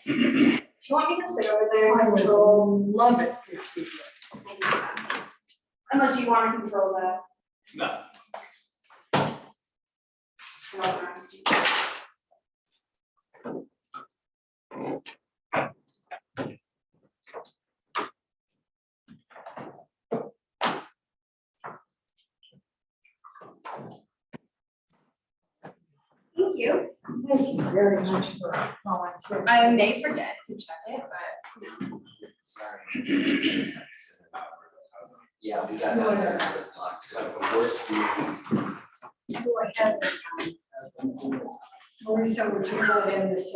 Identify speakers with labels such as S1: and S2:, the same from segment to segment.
S1: Do you want me to sit over there
S2: I
S1: and
S2: would
S1: control?
S2: love it if you would.
S1: Unless you want to control that.
S3: No.
S1: Thank you.
S2: Thank you very much for volunteering.
S1: I may forget to check it, but
S3: Sorry. Yeah, we got that there. It's like the worst meeting.
S2: Go ahead. Marisa, would you go in this?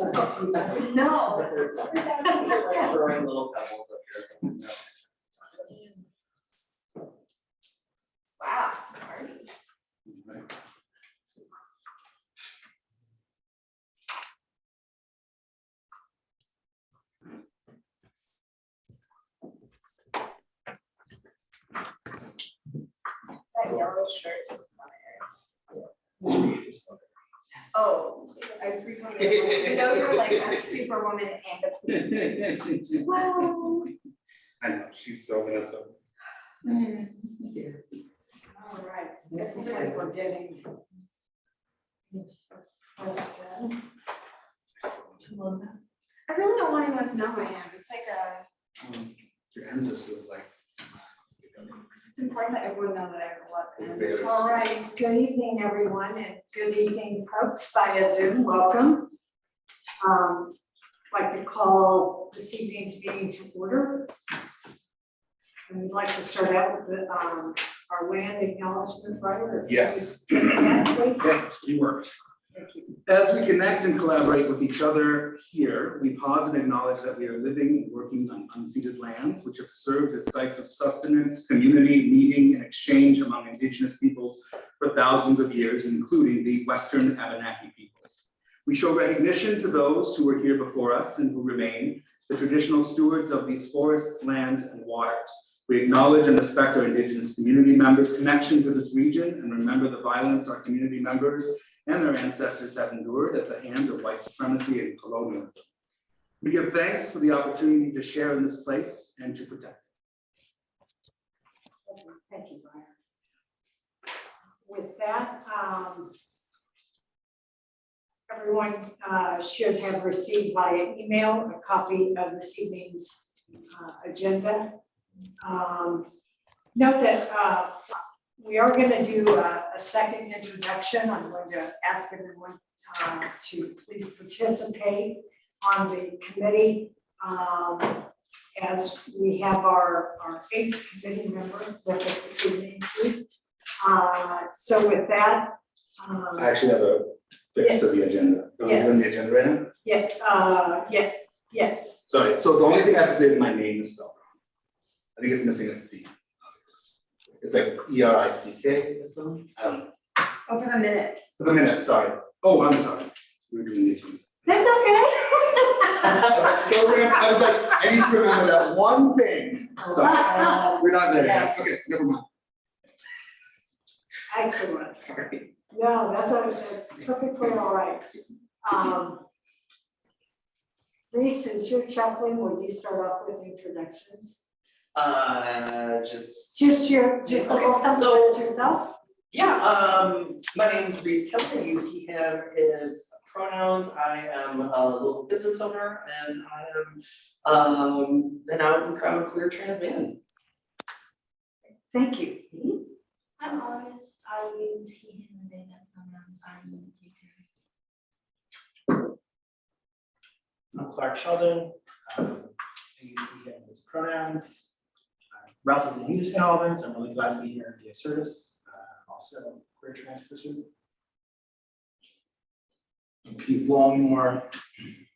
S1: no.
S3: Like throwing little pebbles up here at the windows.
S1: Wow, it's a party. That yellow shirt is fire. Oh, I frequently, you know, you're like a superwoman and a queen. Wow.
S3: I know, she's so messed up.
S2: All right, it looks like we're getting.
S1: I really don't want anyone to know my hand. It's like a,
S3: Your hands are sort of like.
S1: it's important that everyone know that I have a lot of hands.
S2: All right, good evening, everyone, and good evening, folks, via Zoom, welcome. I'd like to call this evening's meeting to order. And we'd like to start out with the, our land acknowledgement, right?
S3: Yes.
S2: Please.
S3: Thanks, you worked.
S2: Thank you.
S3: As we connect and collaborate with each other here, we pause and acknowledge that we are living and working on unceded lands, which have served as sites of sustenance, community, meeting, and exchange among Indigenous peoples for thousands of years, including the Western Abenaki peoples. We show recognition to those who were here before us and who remain the traditional stewards of these forests, lands, and waters. We acknowledge and respect our Indigenous community members' connection to this region and remember the violence our community members and their ancestors have endured at the hands of white supremacy and colonialism. We give thanks for the opportunity to share in this place and to protect it.
S2: Thank you, Brian. With that, everyone should have received via email a copy of this evening's agenda. Note that we are going to do a second introduction. I'm going to ask everyone to please participate on the committee as we have our 8th committee member with us this evening too. So with that.
S3: I actually have a fix to the agenda. Are we
S2: Yes.
S3: on the agenda right now?
S2: Yes.
S3: Sorry, so the only thing I have to say is my name is spelled wrong. I think it's missing a C. It's like E-R-I-C-K or something. I don't know.
S1: Oh, for the minutes.
S3: For the minute, sorry. Oh, I'm sorry. We're doing the agenda.
S2: That's okay.
S3: I was like, I need to remember that one thing. Sorry, we're not there yet.
S2: Yes.
S3: Okay, never mind.
S2: Excellent.
S3: Sorry.
S2: No, that's perfectly all right. Reese, since you're chaplain, will you start off with introductions? Just a little something about yourself?
S4: Yeah, my name is Reese Kelly. I use he, him, his pronouns. I am a local business owner and I am an out and proud queer trans man.
S2: Thank you.
S5: I'm August. I use he, him, and they, them pronouns. I'm the teacher.
S4: I'm Clark Sheldon. I use he, him, his pronouns. I'm relatively new to St. Albans. I'm really glad to be here and be of service. Also, queer trans person.
S6: I'm Keith Longmore,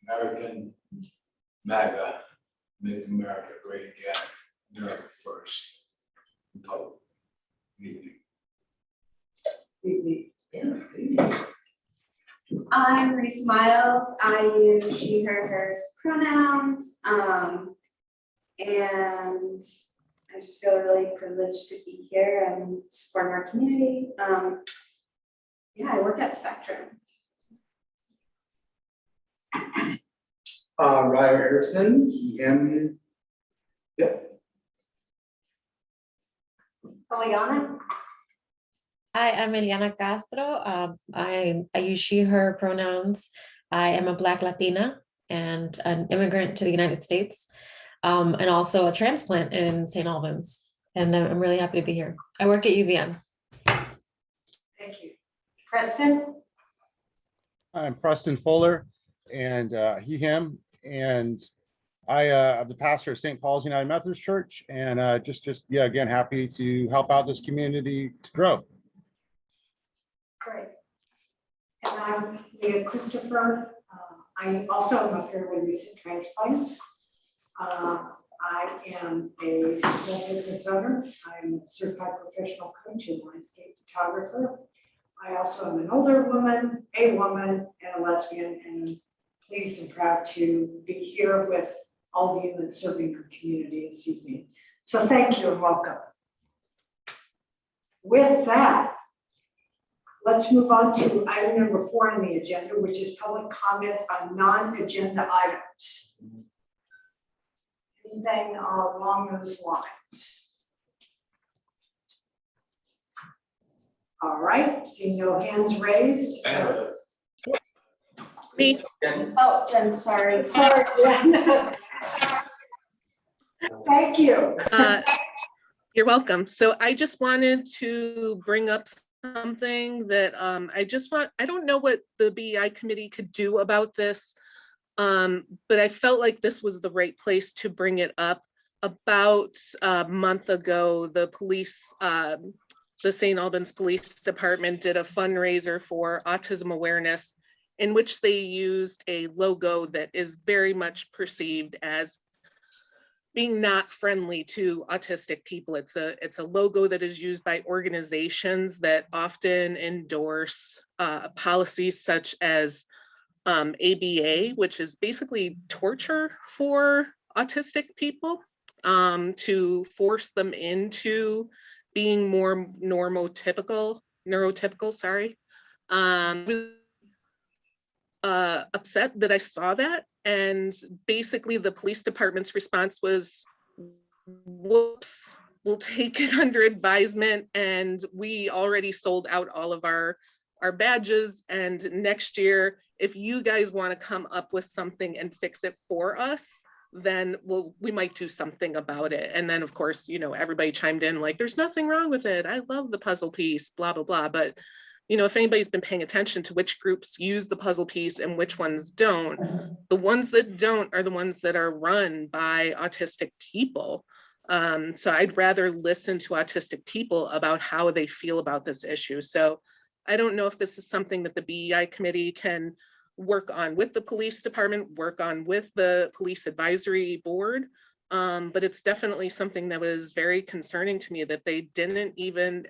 S6: American MAGA, Make America Great Again, America First. Republic.
S1: I'm Reese Miles. I use she, her, hers pronouns. And I just feel really privileged to be here and support our community. Yeah, I work at Spectrum.
S3: Ryer Erickson, him. Yep.
S2: Eliana?
S7: Hi, I'm Eliana Castro. I use she, her pronouns. I am a Black Latina and an immigrant to the United States, and also a transplant in St. Albans. And I'm really happy to be here. I work at UVM.
S2: Thank you. Preston?
S8: I'm Preston Fuller and he, him, and I'm the pastor of St. Paul's United Methodist Church, and yeah, again, happy to help out this community to grow.
S2: Great. And I'm Leah Christopher. I also am a fairly recent transplant. I am a small business owner. I'm a certified professional coach and landscape photographer. I also am an older woman, a woman, and a lesbian, and pleased and proud to be here with all of you that's serving our community this evening. So thank you and welcome. With that, let's move on to item number 4 on the agenda, which is public comment on non-agenda items. Anything along those lines? All right, seeing no hands raised.
S5: Me. Oh, I'm sorry.
S2: Sorry, Glenn. Thank you.
S9: You're welcome. So I just wanted to bring up something that I don't know what the BEI committee could do about this, but I felt like this was the right place to bring it up. About a month ago, the police, the St. Albans Police Department did a fundraiser for autism awareness, in which they used a logo that is very much perceived as being not friendly to autistic people. It's a logo that is used by organizations that often endorse policies such as ABA, which is basically torture for autistic people, to force them into being more neurotypical, sorry. Upset that I saw that, and basically the police department's response was, whoops, we'll take it under advisement, and we already sold out all of our badges, and next year if you guys want to come up with something and fix it for us, then we might do something about it. And then of course, you know, everybody chimed in like, there's nothing wrong with it, I love the puzzle piece, blah blah blah. But you know, if anybody's been paying attention to which groups use the puzzle piece and which ones don't, the ones that don't are the ones that are run by autistic people. So I'd rather listen to autistic people about how they feel about this issue. So I don't know if this is something that the BEI committee can work on with the police department, work on with the police advisory board, but it's definitely something that was very concerning to me that they didn't even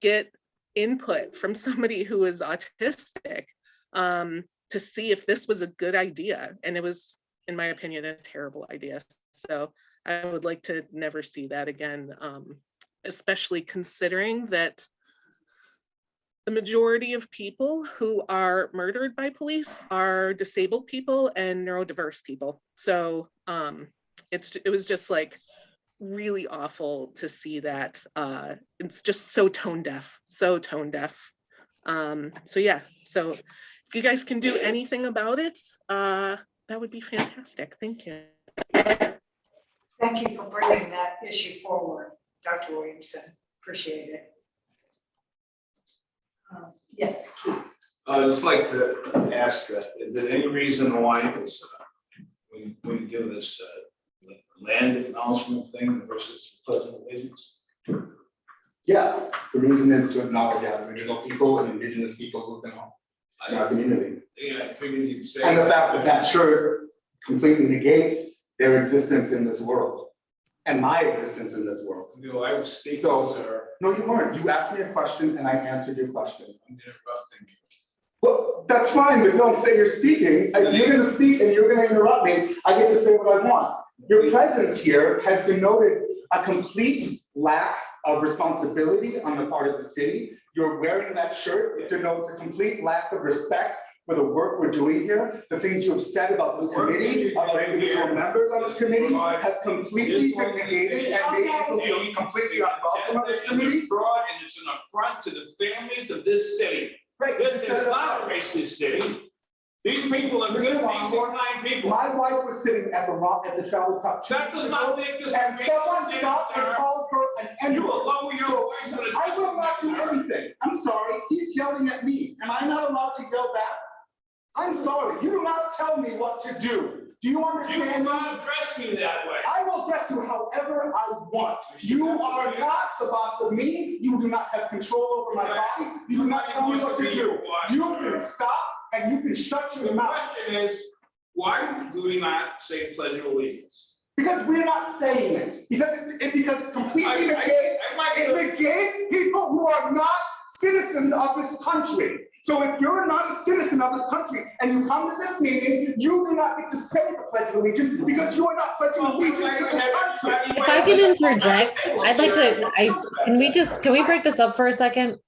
S9: get input from somebody who is autistic to see if this was a good idea. And it was, in my opinion, a terrible idea. So I would like to never see that again, especially considering that the majority of people who are murdered by police are disabled people and neurodiverse people. So it was just like really awful to see that. It's just so tone deaf, so tone deaf. So yeah, so if you guys can do anything about it, that would be fantastic. Thank you.
S2: Thank you for bringing that issue forward, Dr. Williamson. Appreciate it. Yes, Keith.
S6: I'd just like to ask, is there any reason why it's, we do this land acknowledgement thing versus pledge of allegiance?
S3: Yeah, the reason is to acknowledge Aboriginal people and Indigenous people who've been in our community.
S6: Yeah, I figured you'd say.
S3: And the fact that that shirt completely negates their existence in this world and my existence in this world.
S6: You know, I was speaking,
S3: So-
S6: sir.
S3: No, you weren't. You asked me a question and I answered your question.
S6: I'm interrupting you.
S3: Well, that's fine, but don't say you're speaking. You're gonna speak and you're gonna interrupt me. I get to say what I want. Your presence here has denoted a complete lack of responsibility on the part of the city. You're wearing that shirt, it denotes a complete lack of respect for the work we're doing here. The things you have said about this
S6: The work that
S3: committee,
S6: you're
S3: about
S6: doing
S3: individual
S6: here
S3: members on this committee, has completely
S6: This one-
S3: degraded and made us feel completely unwelcome on this
S6: It's
S3: committee.
S6: a fraud and it's an affront to the families of this city.
S3: Right.
S6: This is not a racist city. These people are good, decent, kind people.
S3: My wife was sitting at the travel cup.
S6: That does not make this a
S3: And someone
S6: racist,
S3: stopped and
S6: sir.
S3: called her an
S6: You
S3: N-word.
S6: will lower your voice on a.
S3: I will not do anything. I'm sorry. He's yelling at me. Am I not allowed to yell back? I'm sorry. You do not tell me what to do. Do you
S6: You will
S3: understand?
S6: not address me that way.
S3: I will address you however I want. You are not the boss of me. You do not have control over my body. You do not tell me what to do. You can stop and you can shut your
S6: The
S3: mouth.
S6: question is, why do we not say pledge of allegiance?
S3: Because we're not saying it. Because it completely negates people who are not citizens of this country. So if you're not a citizen of this country and you come to this meeting, you do not get to say the Pledge of Allegiance because you are not pledging allegiance to this country.
S7: If I can interject, I'd like to, can we break this up for a second?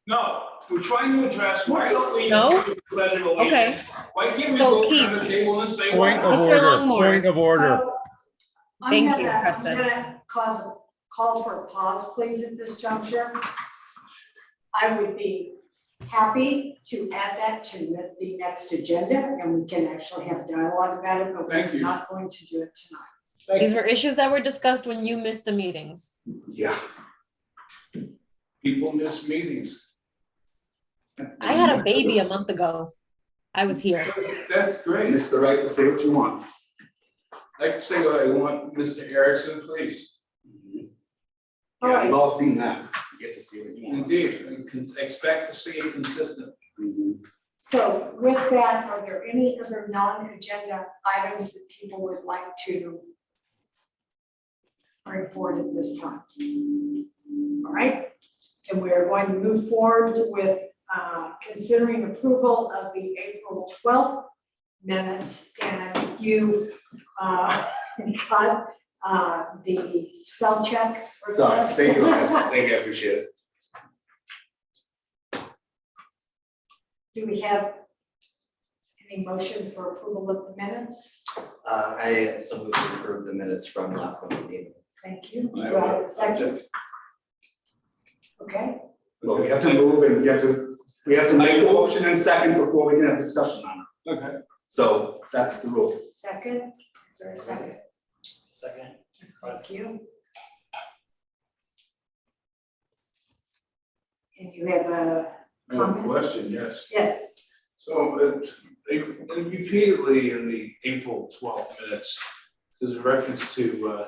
S6: No, we're trying to address, why don't we
S7: No?
S6: do the pledge of allegiance?
S7: Okay.
S6: Why can't we
S7: So,
S6: go
S7: Keith.
S6: around the table and say?
S8: Point
S6: why?
S8: of
S7: Mr.
S8: order,
S7: Longmore.
S8: point of order.
S7: Thank you, Preston.
S2: I'm gonna call for a pause, please, at this juncture. I would be happy to add that to the next agenda, and we can actually have a dialogue about it, but
S3: Thank
S2: we're
S3: you.
S2: not going to do it tonight.
S7: These were issues that were discussed when you missed the meetings.
S3: Yeah.
S6: People miss meetings.
S7: I had a baby a month ago. I was here.
S6: That's great.
S3: It's the right to say what you want.
S6: I can say what I want, Mr. Erickson, please.
S3: Yeah, we've all seen that. You get to see what you want.
S6: Indeed, we can expect to see it consistent.
S2: So with that, are there any other non-agenda items that people would like to bring forward at this time? All right, and we're going to move forward with considering approval of the April 12th minutes, and you got the spell check.
S3: Sorry, thank you, guys. Thank you, I appreciate it.
S2: Do we have any motion for approval of the minutes?
S10: I so moved to approve the minutes from last month's meeting.
S2: Thank you. Do
S6: I
S2: I have
S6: will
S2: a second?
S6: object.
S2: Okay,
S3: Well, we have to move and we have to make a motion and second before we can have discussion on it.
S6: Okay.
S3: So that's the rule.
S2: second, is there a second?
S4: Second.
S2: Thank you. And you have a
S6: I have a
S2: comment?
S6: question, yes.
S2: Yes,
S6: So repeatedly in the April 12th minutes, there's a reference to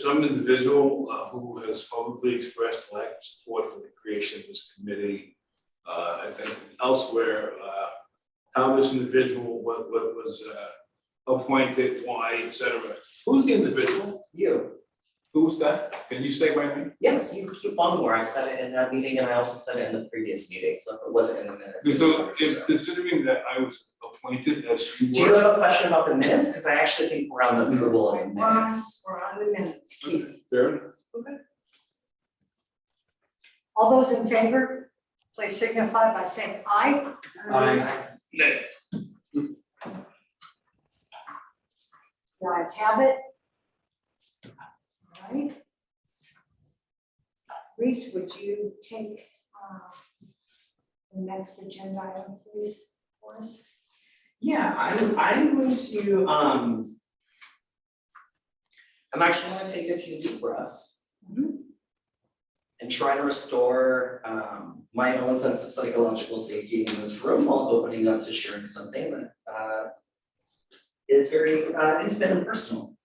S6: some individual who has publicly expressed lack of support for the creation of this committee. I think elsewhere, how this individual was appointed, why, et cetera. Who's the individual?
S10: You,
S6: Who's that? Can you say my name?
S10: yes, you keep on more. I said it in that meeting and I also said it in the previous meeting, so if it wasn't in the minutes. it was
S6: So
S10: understood.
S6: if considering that I was appointed as you
S10: Do you
S6: were,
S10: have a question about the minutes? Because I actually think we're on the approval of the minutes.
S2: we're on the minutes, Keith.
S6: fair enough.
S2: All those in favor, please signify by saying aye.
S6: Nay.
S2: The ayes have it. All right. Reese, would you take the next agenda item, please, for us?
S10: Yeah, I'm going to, I'm actually gonna take a few deep breaths. And try to restore my own sense of psychological safety in this room while opening up to sharing something that is very intimate and personal.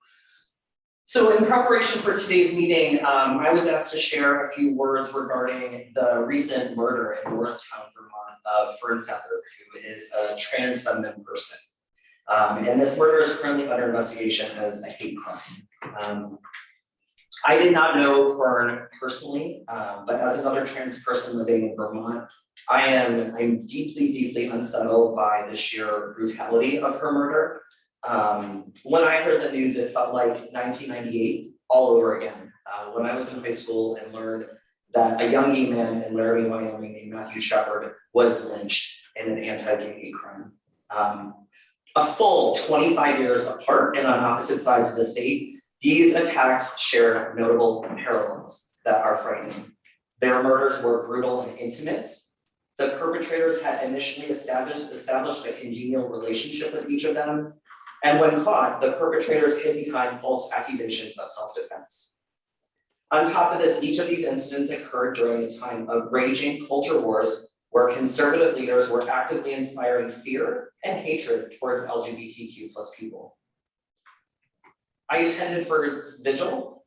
S10: So in preparation for today's meeting, I was asked to share a few words regarding the recent murder in Morristown, Vermont of Fern Feather, who is a trans feminine person. And this murder is currently under investigation as a hate crime. I did not know Fern personally, but as another trans person living in Vermont, I'm deeply, deeply unsettled by the sheer brutality of her murder. When I heard the news, it felt like 1998 all over again. When I was in high school and learned that a young gay man in Laramie, Wyoming named Matthew Shepard was lynched in an anti-gay hate crime. A full 25 years apart and on opposite sides of the state, these attacks share notable parallels that are frightening. Their murders were brutal and intimate. The perpetrators had initially established a congenial relationship with each of them, and when caught, the perpetrators hid behind false accusations of self-defense. On top of this, each of these incidents occurred during a time of raging culture wars where conservative leaders were actively inspiring fear and hatred towards LGBTQ+ people. I attended Ferg's vigil,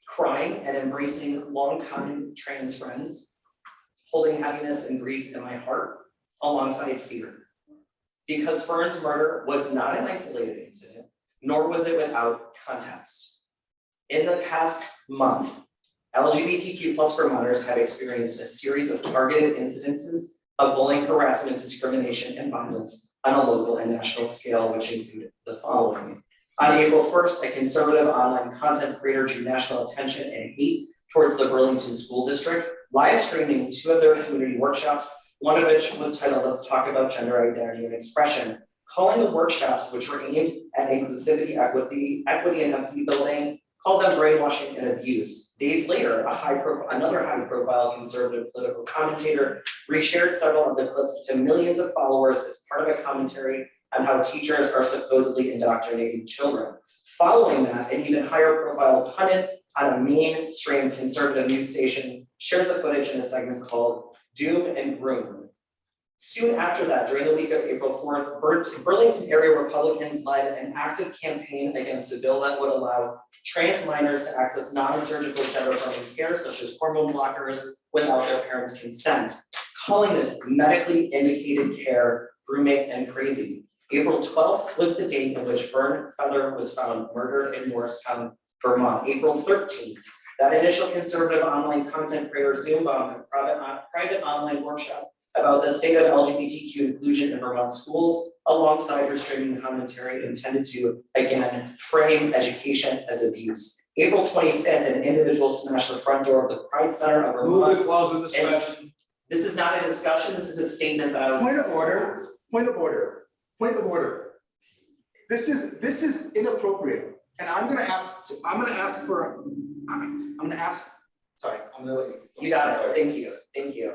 S10: crying and embracing longtime trans friends, holding heaviness and grief in my heart alongside fear. Because Fern's murder was not an isolated incident, nor was it without context. In the past month, LGBTQ+ Vermonters have experienced a series of targeted incidences of bullying, harassment, discrimination, and violence on a local and national scale, which include the following. On April 1st, a conservative online content creator drew national attention and hate towards the Burlington School District, live streaming 2 of their community workshops, one of which was titled, Let's Talk About Gender Identity and Expression, calling the workshops, which were aimed at inclusivity, equity, and empathy building, called them brainwashing and abuse. Days later, another high-profile conservative political commentator reshared several of the clips to millions of followers as part of a commentary on how teachers are supposedly indoctrinating children. Following that, an even higher-profile pundit on a mainstream conservative news station shared the footage in a segment called Doom and Gloom. Soon after that, during the week of April 4th, Burlington area Republicans led an active campaign against a bill that would allow trans minors to access non-surgical gender-affirming care, such as hormone blockers, without their parents' consent, calling this medically indicated care grooming and crazy. April 12th was the date in which Fern Feather was found murdered in Morristown, Vermont. April 13th, that initial conservative online content creator Zoom bombed a private online workshop about the state of LGBTQ inclusion in Vermont schools, alongside her streaming commentary intended to, again, frame education as abuse. April 25th, an individual smashed the front door of the Pride Center of Vermont.
S6: Move the clause of discussion.
S10: This is not a discussion, this is a statement that I was.
S3: Point of order, point of order, point of order. This is inappropriate, and I'm gonna ask for, sorry, I'm gonna let you.
S10: You got it, thank you.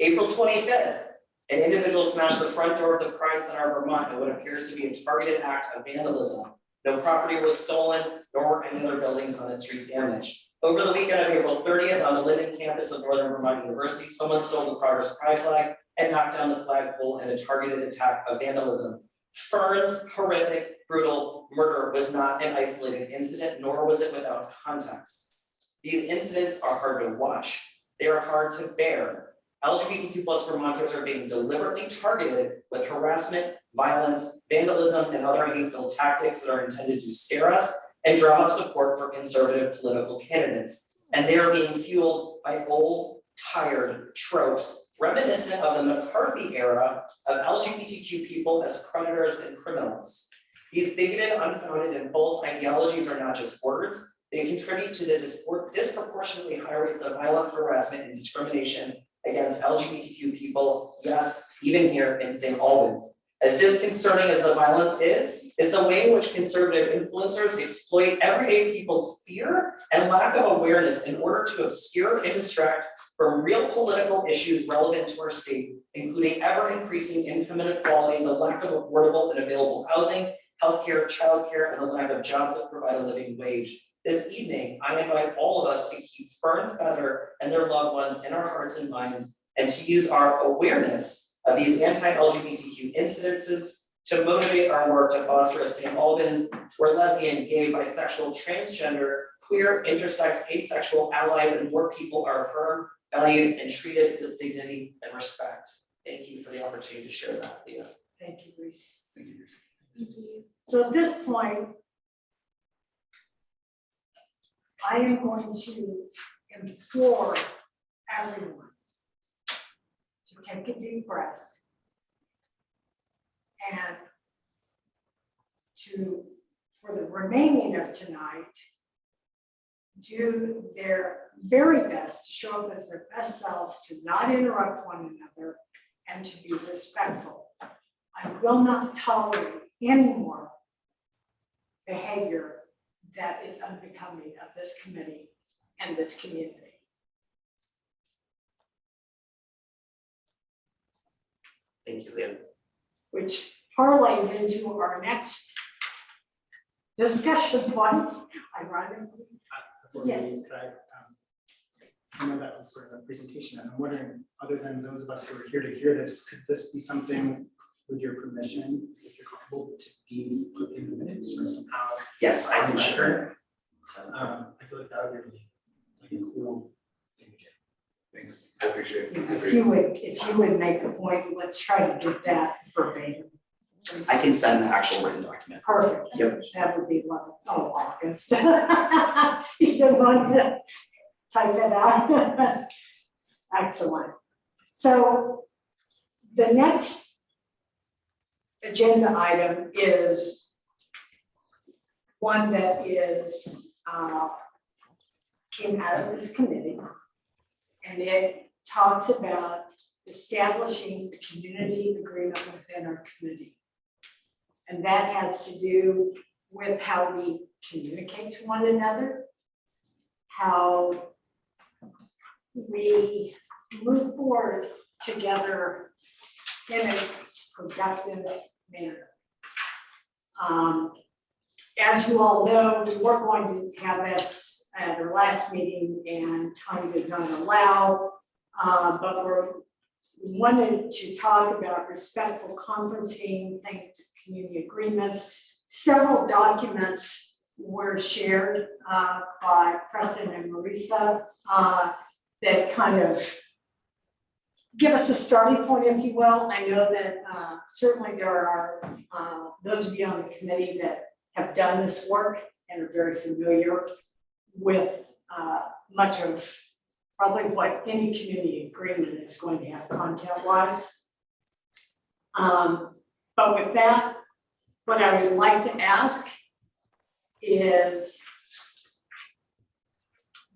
S10: April 25th, an individual smashed the front door of the Pride Center of Vermont in what appears to be a targeted act of vandalism. No property was stolen, nor were any other buildings on the street damaged. Over the weekend of April 30th, on the Linden campus of Northern Vermont University, someone stole the Progress Pride flag and knocked down the flagpole in a targeted attack of vandalism. Fern's horrific, brutal murder was not an isolated incident, nor was it without context. These incidents are hard to watch. They are hard to bear. LGBTQ+ Vermonters are being deliberately targeted with harassment, violence, vandalism, and other hateful tactics that are intended to scare us and drum up support for conservative political candidates. And they are being fueled by old, tired tropes reminiscent of the McCarthy era of LGBTQ people as predators and criminals. These bigoted, unfounded, and false ideologies are not just words. They contribute to the disproportionately high rates of violence, harassment, and discrimination against LGBTQ people, yes, even here in St. Albans. As disconcerting as the violence is the way in which conservative influencers exploit everyday people's fear and lack of awareness in order to obscure and distract from real political issues relevant to our state, including ever-increasing income inequality, the lack of affordable and available housing, healthcare, childcare, and the lack of jobs that provide a living wage. This evening, I invite all of us to keep Fern Feather and their loved ones in our hearts and minds, and to use our awareness of these anti-LGBTQ incidences to motivate our work to foster a St. Albans where lesbian, gay, bisexual, transgender, queer, intersex, asexual, allied, and more people are affirmed, valued, and treated with dignity and respect. Thank you for the opportunity to share that, Leah.
S2: Thank you, Reese. So at this point, I am going to implore everyone to take a deep breath and to, for the remaining of tonight, do their very best to show up as their best selves, to not interrupt one another, and to be respectful. I will not tolerate any more behavior that is unbecoming of this committee and this community.
S10: Thank you, Leah.
S2: Which parlays into our next discussion point, ironically.
S4: Before we
S2: Yes.
S4: leave, could I know that was sort of a presentation, and I'm wondering, other than those of us who are here to hear this, could this be something with your permission, if you're comfortable, to be put in the minutes or somehow?
S10: Yes, I can share.
S4: I feel like that would be really like a cool thing to get.
S3: Thanks, I appreciate it.
S2: If you would make the point, let's try to get that verbatim.
S10: I can send the actual written document.
S2: Perfect.
S10: Yep.
S2: That would be lovely. Oh, August. You didn't want to type that out. Excellent. So the next agenda item is one that is came out of this committee, and it talks about establishing the community agreement within our committee. And that has to do with how we communicate to one another, how we move forward together in a productive manner. As you all know, we were going to have this at our last meeting and time did not allow, but we wanted to talk about respectful conferencing, things, community agreements. Several documents were shared by Preston and Marisa that kind of give us a starting point, if you will. I know that certainly there are those of you on the committee that have done this work and are very familiar with much of probably what any community agreement is going to have content-wise. But with that, what I would like to ask is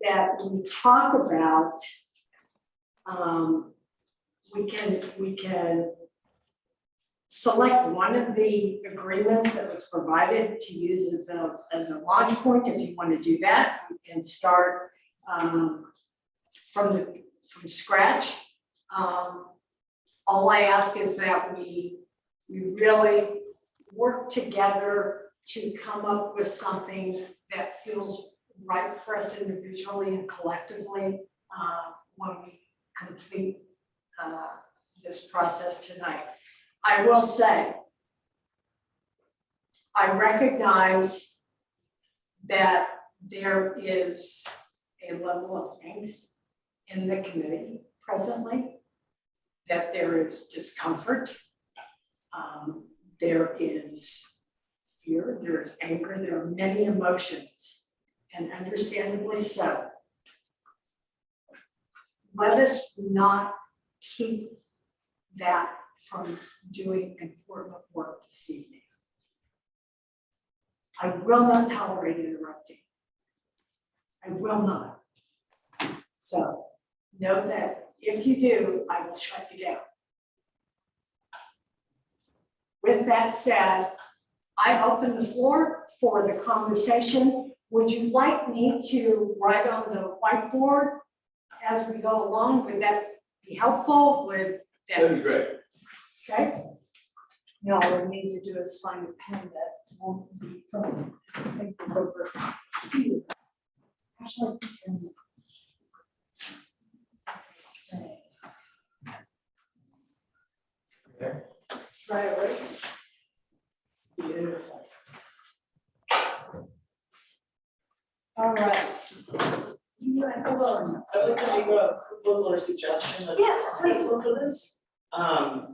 S2: that we talk about, we can select one of the agreements that was provided to use as a launch point. If you want to do that, we can start from scratch. All I ask is that we really work together to come up with something that feels right for us individually and collectively when we complete this process tonight. I will say, I recognize that there is a level of angst in the committee presently, that there is discomfort, there is fear, there is anger, there are many emotions, and understandably so. Let us not keep that from doing important work this evening. I will not tolerate interrupting. I will not. So know that if you do, I will shut you down. With that said, I open the floor for the conversation. Would you like me to write on the whiteboard as we go along? Would that be helpful? Would that?
S6: That'd be great.
S2: Okay. Now all we need to do is find a pen that won't be from. I think we'll go for here. Actually, I can.
S4: There.
S2: Try it, right? Beautiful. All right. You want to go on?
S10: I'd like to make a proposal or suggestion of
S2: Yes, please.
S10: for this.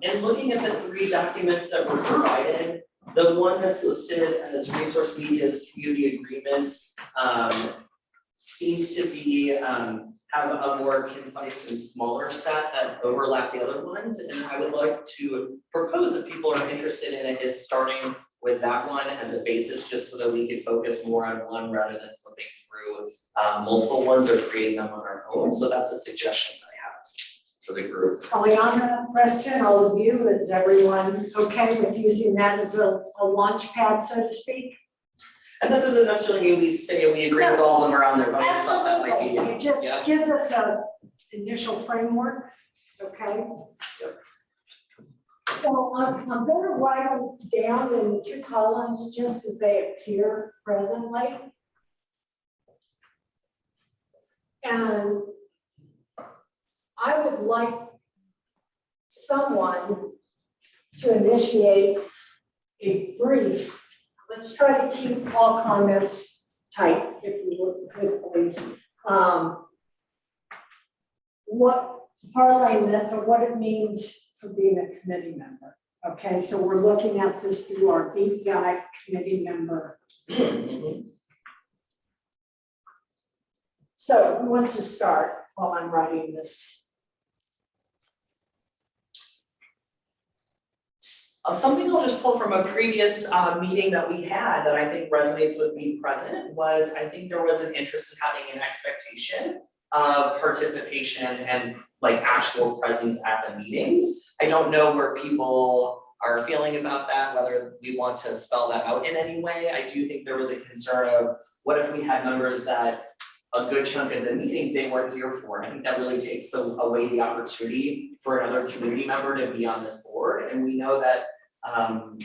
S10: In looking at the three documents that were provided, the one that's listed as resource media's community agreements seems to be have a more concise and smaller set that overlap the other ones. And I would like to propose, if people are interested in it, is starting with that one as a basis, just so that we could focus more on one rather than flipping through multiple ones or creating them on our own. So that's a suggestion that I have. for the group.
S2: Eliana, Preston, all of you, is everyone okay with using that as a launch pad, so to speak?
S10: And that doesn't necessarily mean we say we agree with all of them around there, but I just thought that might be.
S2: Absolutely, it just
S10: Yeah.
S2: gives us a initial framework, okay?
S10: Yep.
S2: So I'm gonna write them down in the 2 columns just as they appear presently. And I would like someone to initiate a brief. Let's try to keep all comments tight, if you could, please. What parlaying that to what it means for being a committee member. Okay, so we're looking at this through our BEI committee member. So who wants to start while I'm writing this?
S10: Something I'll just pull from a previous meeting that we had that I think resonates with me present was, I think there was an interest in having an expectation of participation and like actual presence at the meetings. I don't know where people are feeling about that, whether we want to spell that out in any way. I do think there was a concern of what if we had members that a good chunk of the meetings they weren't here for. I think that really takes away the opportunity for another community member to be on this board. And we know that,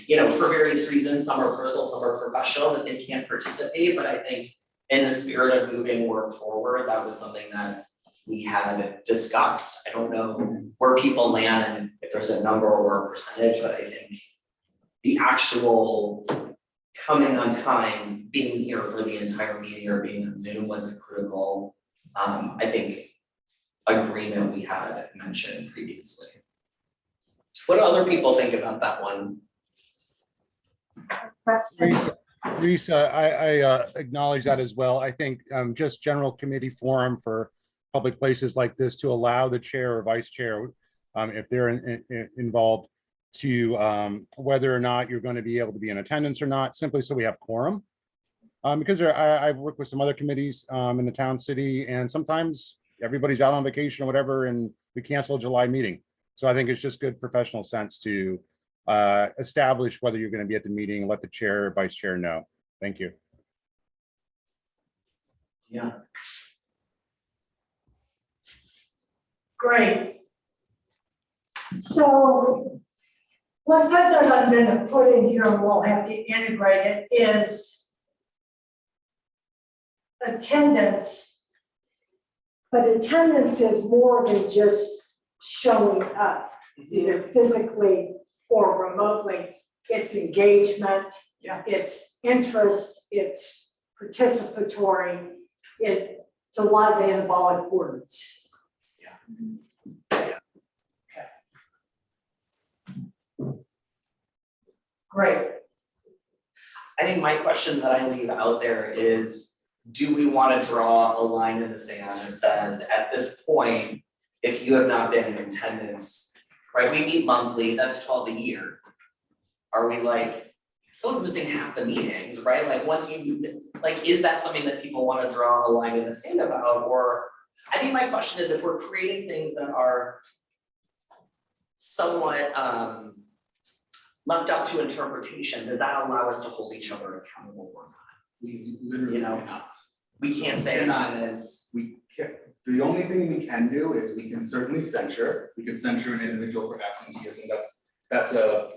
S10: you know, for various reasons, some are personal, some are professional, that they can't participate. But I think in the spirit of moving work forward, that was something that we had discussed. I don't know where people land and if there's a number or a percentage, but I think the actual coming on time, being here for the entire meeting or being on Zoom was a critical, I think, agreement we had mentioned previously. What do other people think about that one?
S8: Reese, I acknowledge that as well. I think just general committee forum for public places like this to allow the chair or vice chair, if they're involved, to whether or not you're going to be able to be in attendance or not, simply so we have quorum. Because I've worked with some other committees in the town city, and sometimes everybody's out on vacation or whatever, and we cancel a July meeting. So I think it's just good professional sense to establish whether you're going to be at the meeting, let the chair or vice chair know. Thank you.
S10: Yeah.
S2: Great. So one thing that I'm going to put in here, and we'll have to integrate it, is attendance. But attendance is more than just showing up, either physically or remotely. It's engagement, it's interest, it's participatory, it's a lot of anabolic words. Great.
S10: I think my question that I leave out there is, do we want to draw a line in the sand that says, at this point, if you have not been in attendance, right, we meet monthly, that's 12 a year. Are we like, someone's missing half the meetings, right? Like once you, like, is that something that people want to draw a line in the sand about? Or I think my question is, if we're creating things that are somewhat left up to interpretation, does that allow us to hold each other accountable or not?
S3: We literally cannot.
S10: We can't say
S3: Cannot.
S10: attendance.
S3: We can, the only thing we can do is we can certainly censure. We can censure an individual for absenteeism. That's a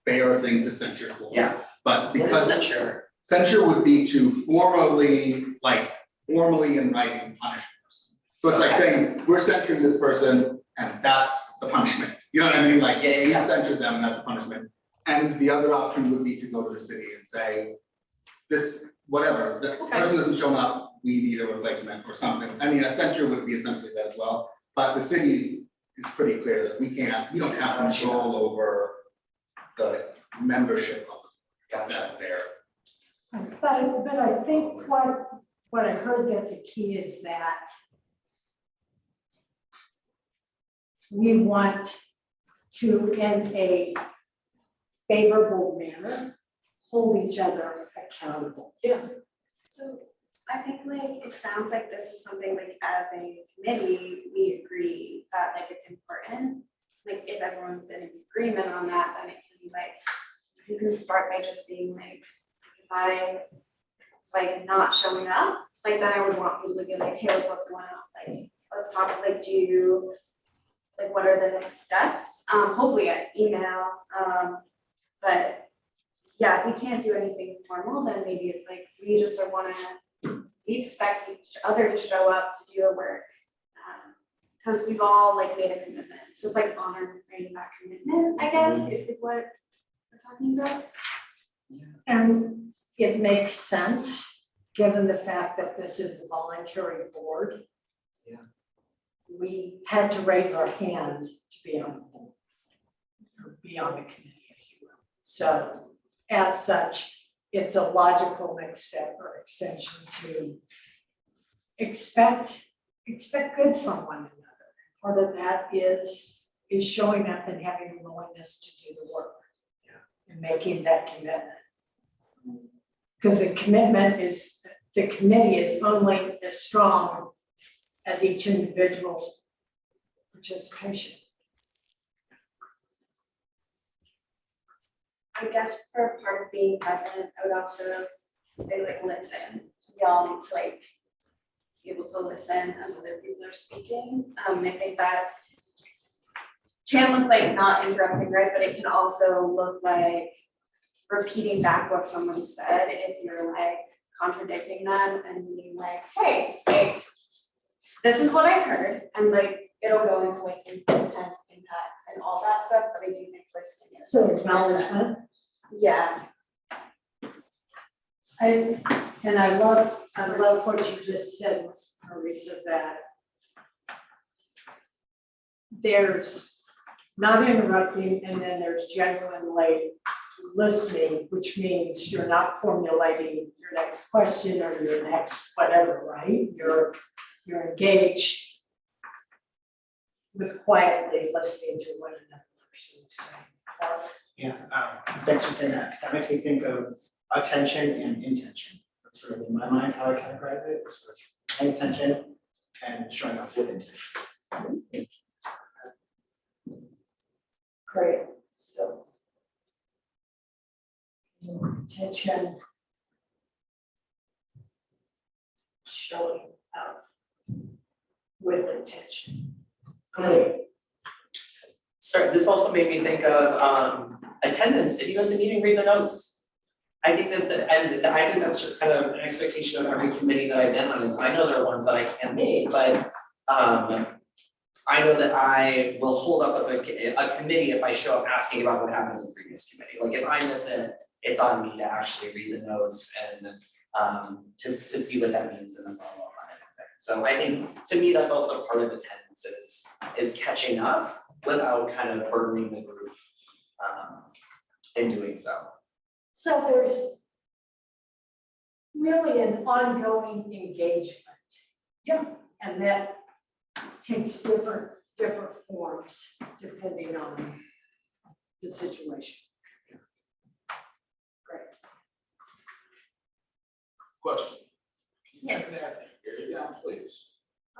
S3: fair thing to censure for.
S10: Yeah.
S3: But
S10: What is
S3: because
S10: censure?
S3: censure would be to formally in writing punish a person. So it's like saying, we're censuring this person and that's the punishment. You know what I mean? Like, we censure them and that's the punishment. And the other option would be to go to the city and say, this, whatever, the person hasn't shown up, we need a replacement or something. I mean, a censure would be essentially that as well. But the city is pretty clear that we don't have control over the membership of that's there.
S2: But I think what I heard that's a key is that we want to, in a favorable manner, hold each other accountable.
S10: Yeah.
S1: So I think like, it sounds like this is something like as a committee, we agree that like it's important. Like if everyone's in agreement on that, then it can be like, you can start by just being like, if I it's like not showing up, like then I would want people to be like, hey, like what's going on? Like, let's talk, like like what are the next steps? Hopefully an email, but yeah, if we can't do anything formal, then maybe it's like, we just wanna, we expect each other to show up to do the work. Cause we've all like made a commitment, so it's like honoring that commitment, I guess, is it what we're talking about?
S2: And it makes sense, given the fact that this is a voluntary board.
S10: Yeah.
S2: We had to raise our hand to be on the board, or be on the committee, if you will. So as such, it's a logical next step or extension to expect good from one another. Part of that is showing up and having a willingness to do the work. Yeah. And making that commitment. Because the committee is only as strong as each individual's participation.
S1: I guess for part of being present, I would also say like listen. So we all need to like be able to listen as other people are speaking. I think that can look like not interrupting, right? But it can also look like repeating back what someone said if you're like contradicting them and being like, hey, this is what I heard, and like it'll go into like intent, impact, and all that stuff. But I do think listening is
S2: So acknowledgement.
S1: Yeah.
S2: I love what you just said, Marisa, that there's not interrupting and then there's genuinely listening, which means you're not formulating your next question or your next whatever, right? You're engaged with quietly listening to what another person is saying.
S4: Yeah, thanks for saying that. That makes me think of attention and intention. That's sort of in my mind how I categorize it, sort of paying attention and showing up with intention.
S2: Great, so. Attention. Showing up with intention. Great.
S10: So this also made me think of attendance. If you miss a meeting, read the notes. I think that I think that's just kind of an expectation of every committee that I've been on. Is I know there are ones that I can't make, but I know that I will hold up with a committee if I show up asking about what happened in the previous committee. Like if I miss it, it's on me to actually read the notes and to see what that means and then follow up on it. So I think to me that's also part of attendance is catching up without kind of burdening the group in doing so.
S2: So there's really an ongoing engagement.
S10: Yeah.
S2: And that takes different forms depending on the situation. Great.
S6: Question. Can you turn that area down, please?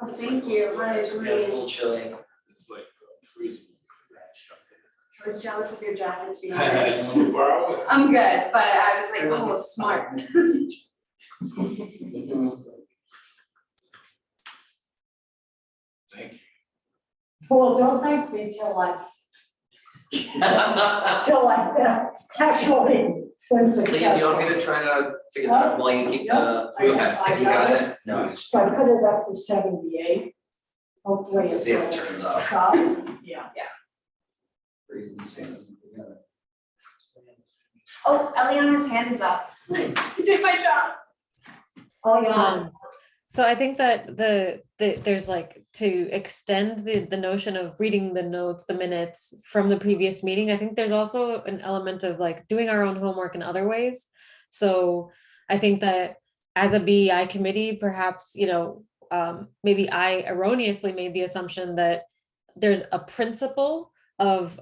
S1: Oh, thank you. I
S10: Yeah, it's a
S1: agree.
S10: little chilly.
S6: It's like freezing.
S1: I was jealous of your jacket, to be honest.
S6: Borrow it.
S1: I'm good, but I was like, oh, smart.
S6: Thank you.
S2: Well, don't thank me till I actually been
S10: Liam, do you want me
S2: successful.
S10: to try to figure that out while you keep the,
S2: I
S10: if you got it? No.
S2: So I put it up to 78. Hopefully it's
S10: See if it
S2: gonna
S10: turns up.
S2: stop. Yeah.
S10: Freezing the same.
S1: Oh, Eliana's hand is up. I did my job.
S2: Oh, yeah.
S7: So I think that there's like to extend the notion of reading the notes, the minutes from the previous meeting. I think there's also an element of like doing our own homework in other ways. So I think that as a BEI committee, perhaps, maybe I erroneously made the assumption that there's a principle of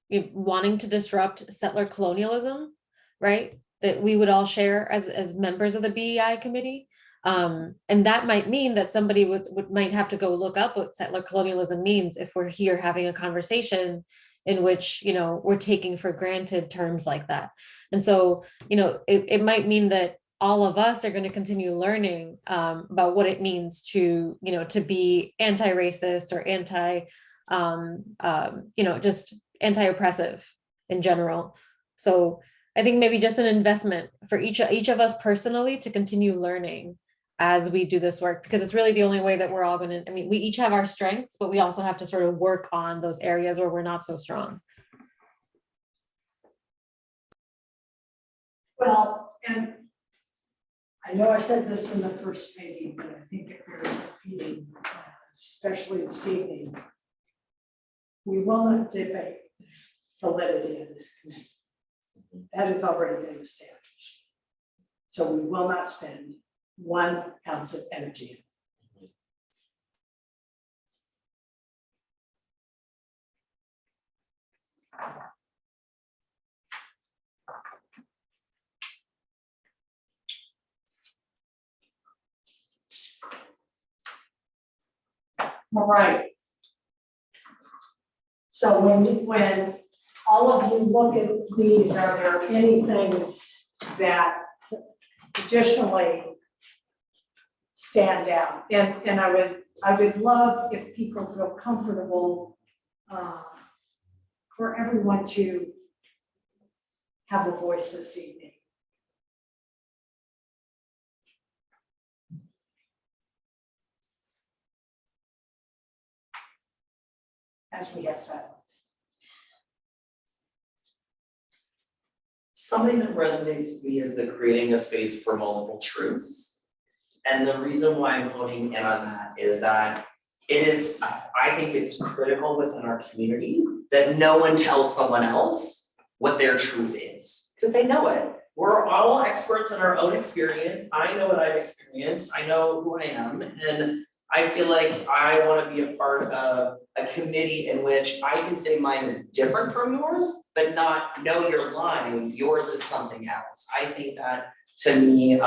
S7: wanting to disrupt settler colonialism, right? That we would all share as members of the BEI committee. And that might mean that somebody might have to go look up what settler colonialism means if we're here having a conversation in which, you know, we're taking for granted terms like that. And so, you know, it might mean that all of us are going to continue learning about what it means to, you know, to be anti-racist or you know, just anti-oppressive in general. So I think maybe just an investment for each of us personally to continue learning as we do this work, because it's really the only way that we're all going to, I mean, we each have our strengths, but we also have to sort of work on those areas where we're not so strong.
S2: Well, and I know I said this in the first meeting, but I think it bears repeating, especially this evening. We will not debate the validity of this committee. That has already been established. So we will not spend 1 ounce of energy. All right. So when all of you look at these, are there any things that additionally stand out? And I would love if people feel comfortable for everyone to have a voice this evening. As we have silence.
S10: Something that resonates with me is the creating a space for multiple truths. And the reason why I'm honing in on that is that it is, I think it's critical within our community that no one tells someone else what their truth is, because they know it. We're all experts in our own experience. I know what I've experienced. I know who I am. And I feel like I want to be a part of a committee in which I can say mine is different from yours, but not know you're lying, yours is something else. I think that, to me,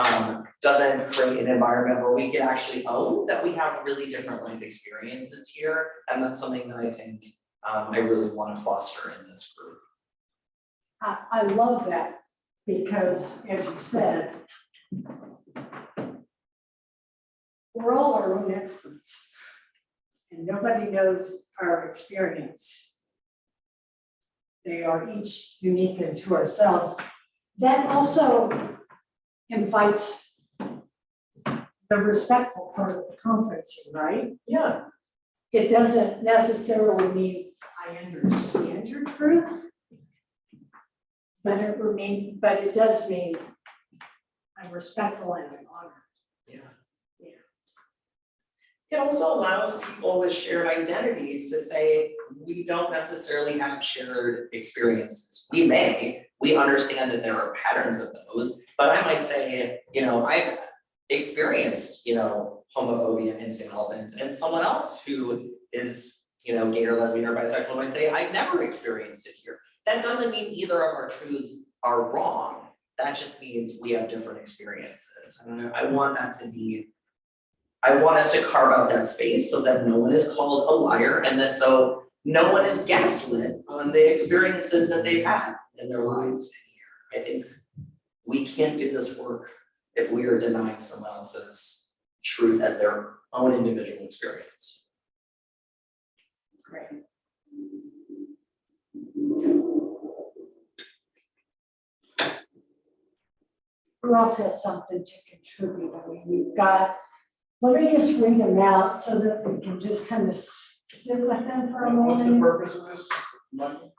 S10: doesn't create an environment where we can actually own that we have really different life experiences here. And that's something that I think I really want to foster in this group.
S2: I love that because, as you said, we're all our own experts and nobody knows our experience. They are each unique unto ourselves. That also invites the respectful part of the conferencing, right?
S10: Yeah.
S2: It doesn't necessarily mean I understand your truth, but it does mean I'm respectful and I'm honored.
S10: It also allows people with shared identities to say, we don't necessarily have shared experiences. We understand that there are patterns of those, but I might say, you know, I've experienced, you know, homophobia in St. Albans, and someone else who is, you know, gay or lesbian or bisexual might say, I've never experienced it here. That doesn't mean either of our truths are wrong. That just means we have different experiences. And I want that to be, I want us to carve out that space so that no one is called a liar and that so no one is gaslit on the experiences that they've had in their lives here. I think we can't do this work if we are denying someone else's truth as their own individual experience.
S2: Great. Who else has something to contribute? I mean, we've got, let me just read them out so that we can just kind of sit with them for a moment.
S6: What's the purpose of this, Michael?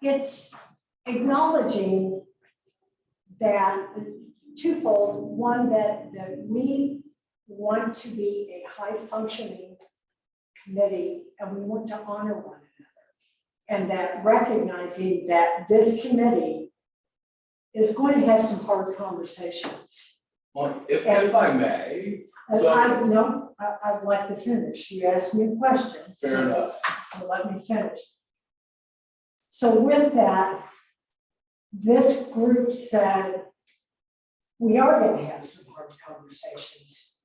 S2: It's acknowledging that twofold, one, that we want to be a high functioning committee and we want to honor one another. And that recognizing that this committee is going to have some hard conversations.
S6: Well, if I may.
S2: I'd like to finish. You asked me a question.
S6: Fair enough.
S2: So let me finish. So with that, this group said, we are gonna have some hard conversations,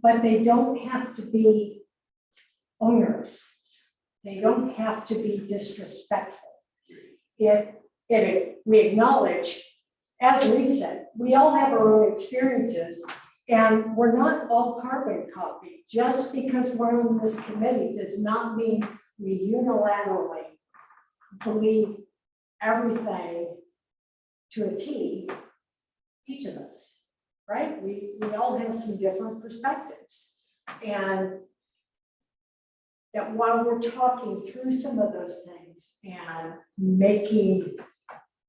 S2: but they don't have to be onerous. They don't have to be disrespectful. We acknowledge, as we said, we all have our own experiences, and we're not all carbon copy. Just because we're on this committee does not mean we unilaterally believe everything to a T, each of us, right? We all have some different perspectives. And that while we're talking through some of those things and making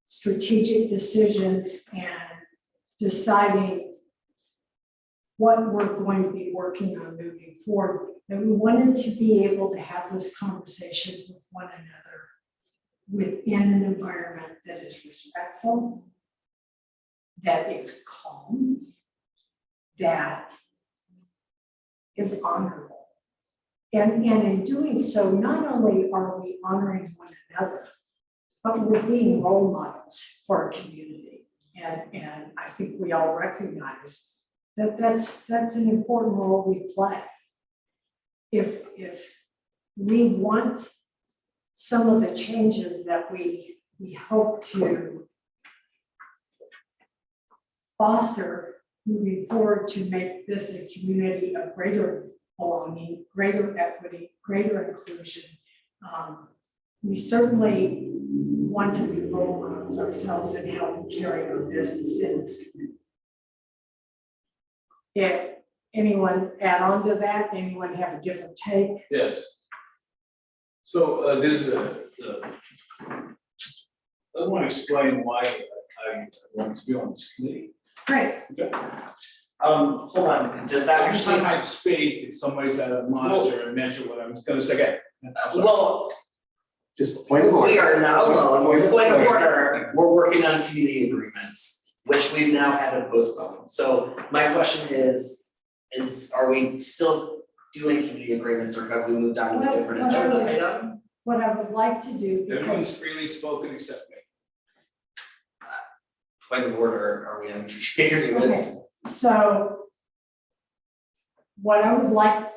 S2: strategic decisions and deciding what we're going to be working on moving forward, that we wanted to be able to have those conversations with one another within an environment that is respectful, that is calm, that is honorable. And in doing so, not only are we honoring one another, but we're being role models for our community. And I think we all recognize that that's an important role we play. If we want some of the changes that we hope to foster moving forward to make this a community of greater belonging, greater equity, greater inclusion, we certainly want to be role models ourselves in how we carry our business in this community. Yeah, anyone add on to that? Anyone have a different take?
S6: Yes. So this is I want to explain why I want to be on this committee.
S2: Great.
S10: Hold on, does that
S6: Every
S10: actually?
S6: time I speak, somebody's got to monitor and measure what I'm going to say. Okay.
S10: Well,
S6: Just point of order.
S10: we are not alone. Point of order, we're working on community agreements, which we've now had to postpone. So my question is are we still doing community agreements, or have we moved on to a different agenda item?
S2: What I would like to do,
S6: Everyone's
S2: because
S6: freely spoken except me.
S10: Point of order, are we on community agreements?
S2: okay, so what I would like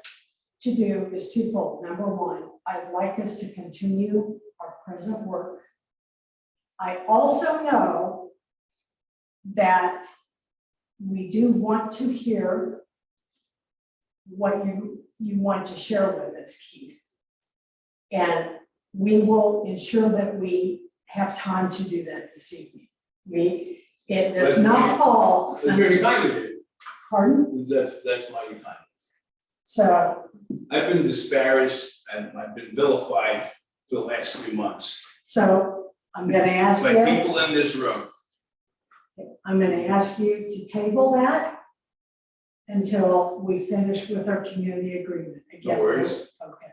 S2: to do is twofold. Number one, I'd like us to continue our present work. I also know that we do want to hear what you want to share with us, Keith. And we will ensure that we have time to do that this evening. It does not fall.
S6: That's very kind of you.
S2: Pardon?
S6: That's mighty kind.
S2: So,
S6: I've been disparaged and I've been vilified for the last 3 months.
S2: so I'm gonna ask
S6: By
S2: you,
S6: people in this room.
S2: I'm gonna ask you to table that until we finish with our community agreement. Again,
S6: No worries.
S2: Okay.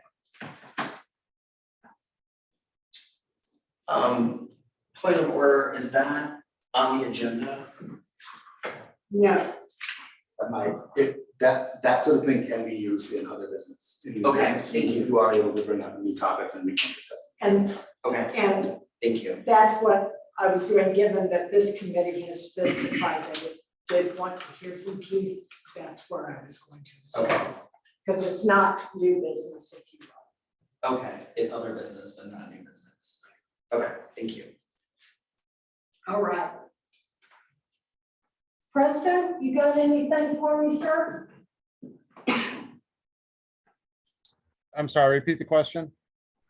S10: Point of order, is that on the agenda?
S2: No,
S3: That sort of thing can be used in other business.
S10: Okay, thank you.
S3: You are able to bring up new topics and we can discuss.
S2: and
S10: Okay, thank you.
S2: that's what I was doing, given that this committee has specified that it did want to hear from Keith. That's where I was going to.
S10: Okay.
S2: Because it's not new business, if you will.
S10: Okay, it's other business, but not new business. Okay, thank you.
S2: All right. Preston, you got anything for me, sir?
S8: I'm sorry, repeat the question.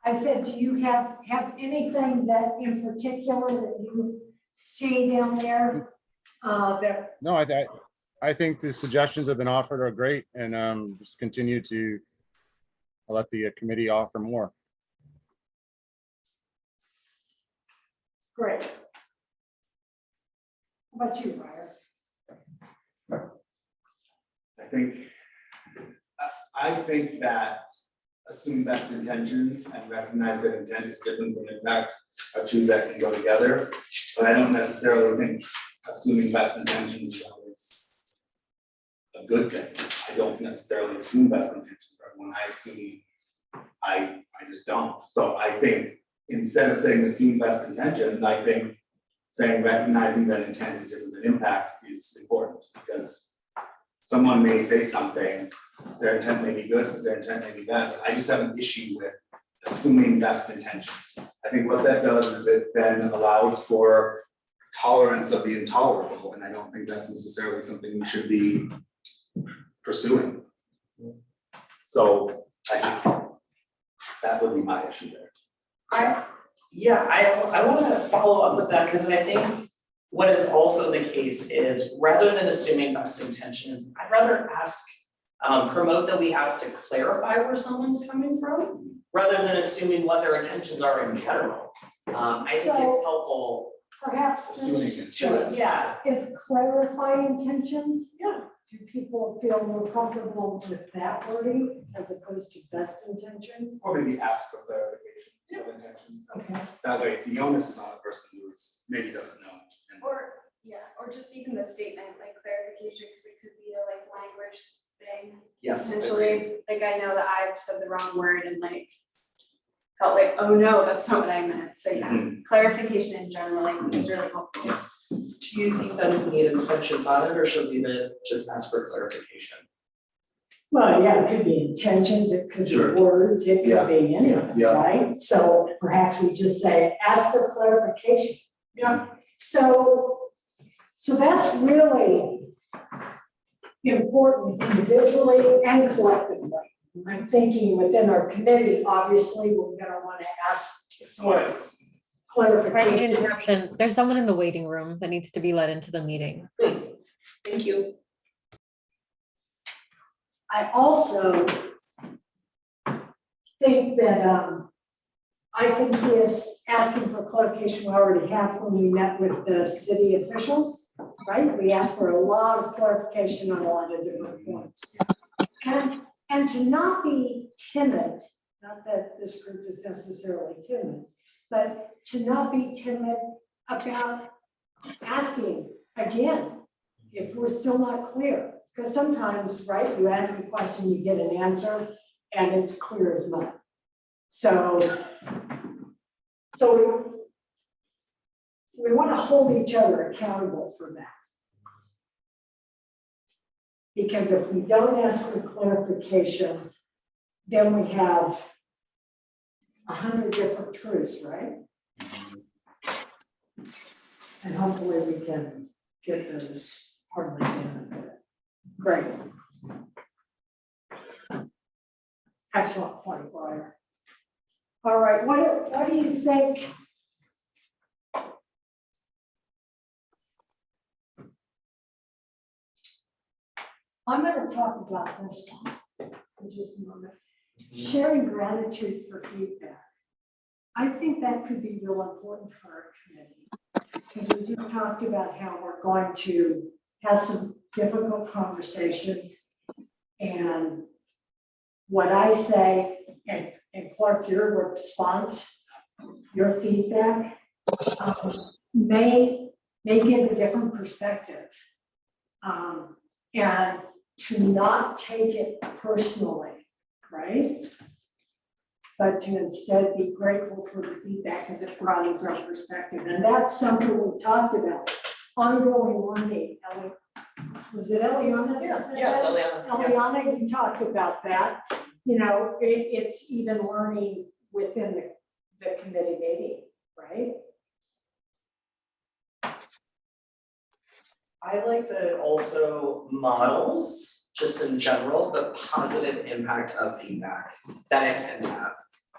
S2: I said, do you have anything that in particular that you see down there? That,
S8: No, I think the suggestions that have been offered are great, and just continue to let the committee offer more.
S2: great. How about you, Ryder?
S3: I think that assume best intentions and recognize that intent is different from impact are two that can go together. But I don't necessarily think assuming best intentions is always a good thing. I don't necessarily assume best intentions for everyone. I assume I just don't. So I think instead of saying assume best intentions, I think saying recognizing that intent is different than impact is important, because someone may say something, their intent may be good, their intent may be bad, but I just have an issue with assuming best intentions. I think what that does is it then allows for tolerance of the intolerable, and I don't think that's necessarily something we should be pursuing. So that would be my issue there.
S10: I want to follow up with that, because I think what is also the case is, rather than assuming best intentions, I'd rather promote that we ask to clarify where someone's coming from, rather than assuming what their intentions are in general. I think it's helpful
S2: Perhaps
S3: Assuming
S2: this
S3: intent.
S2: is clarify intentions.
S10: Yeah.
S2: Do people feel more comfortable with that wording as opposed to best intentions?
S3: Or maybe ask for clarification of intentions.
S2: Okay.
S3: That way, the onus is on the person who's maybe doesn't know. And
S1: Or just even the statement, like clarification, because it could be a like language thing.
S10: Yes.
S1: Essentially, like I know that I've said the wrong word and like felt like, oh no, that's not what I meant. So yeah, clarification in general, like is really helpful.
S10: Do you think that we need intentions on it, or should we just ask for clarification?
S2: Well, yeah, it could be intentions, it could be
S3: Sure.
S2: words, it
S3: Yeah.
S2: could be anything,
S3: Yeah.
S2: right? So perhaps we just say, ask for clarification.
S10: Yeah.
S2: So that's really important individually and collectively. I'm thinking within our committee, obviously, we're gonna wanna ask for
S7: Right,
S2: clarification.
S7: interruption. There's someone in the waiting room that needs to be let into the meeting.
S10: Thank you.
S2: I also think that I can see us asking for clarification we already have when we met with the city officials, right? We asked for a lot of clarification on a lot of different points. And to not be timid, not that this group is necessarily timid, but to not be timid about asking again, if we're still not clear. Because sometimes, right, you ask a question, you get an answer, and it's clear as mud. So we want to hold each other accountable for that. Because if we don't ask for clarification, then we have 100 different truths, right? And hopefully we can get those partly down. Great. Excellent point, Brian. All right, what do you think? I'm going to talk about this one in just a moment. Sharing gratitude for feedback. I think that could be real important for our committee. And we just talked about how we're going to have some difficult conversations. And what I say, and Clark, your response, your feedback may give a different perspective. And to not take it personally, right? But to instead be grateful for the feedback as it broadens our perspective. And that's something we talked about. Ongoing learning. Was it Eliana?
S10: Yes, Eliana.
S2: Eliana, you talked about that. You know, it's even learning within the committee meeting, right?
S10: I like that it also models, just in general, the positive impact of feedback that it can have.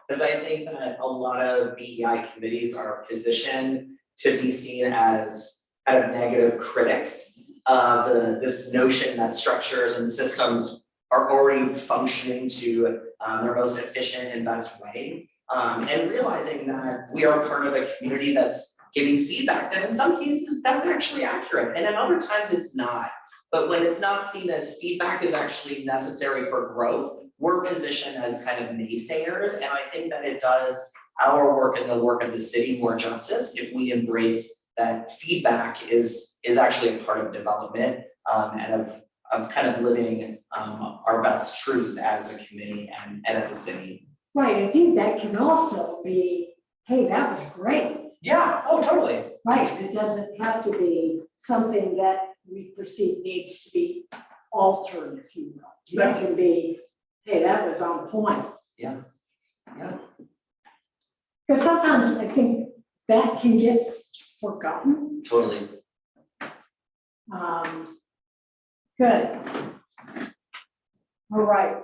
S10: Because I think that a lot of BEI committees are positioned to be seen as kind of negative critics of this notion that structures and systems are already functioning to their most efficient and best way. And realizing that we are part of a community that's giving feedback that in some cases that's actually accurate, and in other times it's not. But when it's not seen as feedback is actually necessary for growth, we're positioned as kind of naysayers, and I think that it does our work and the work of the city more justice if we embrace that feedback is actually a part of development and of kind of living our best truths as a committee and as a city.
S2: Right, I think that can also be, hey, that was great.
S10: Yeah, oh, totally.
S2: Right, it doesn't have to be something that we perceive needs to be altered, if you will. It can be, hey, that was on point.
S10: Yeah. Yeah.
S2: Because sometimes I think that can get forgotten.
S10: Totally.
S2: Good. All right,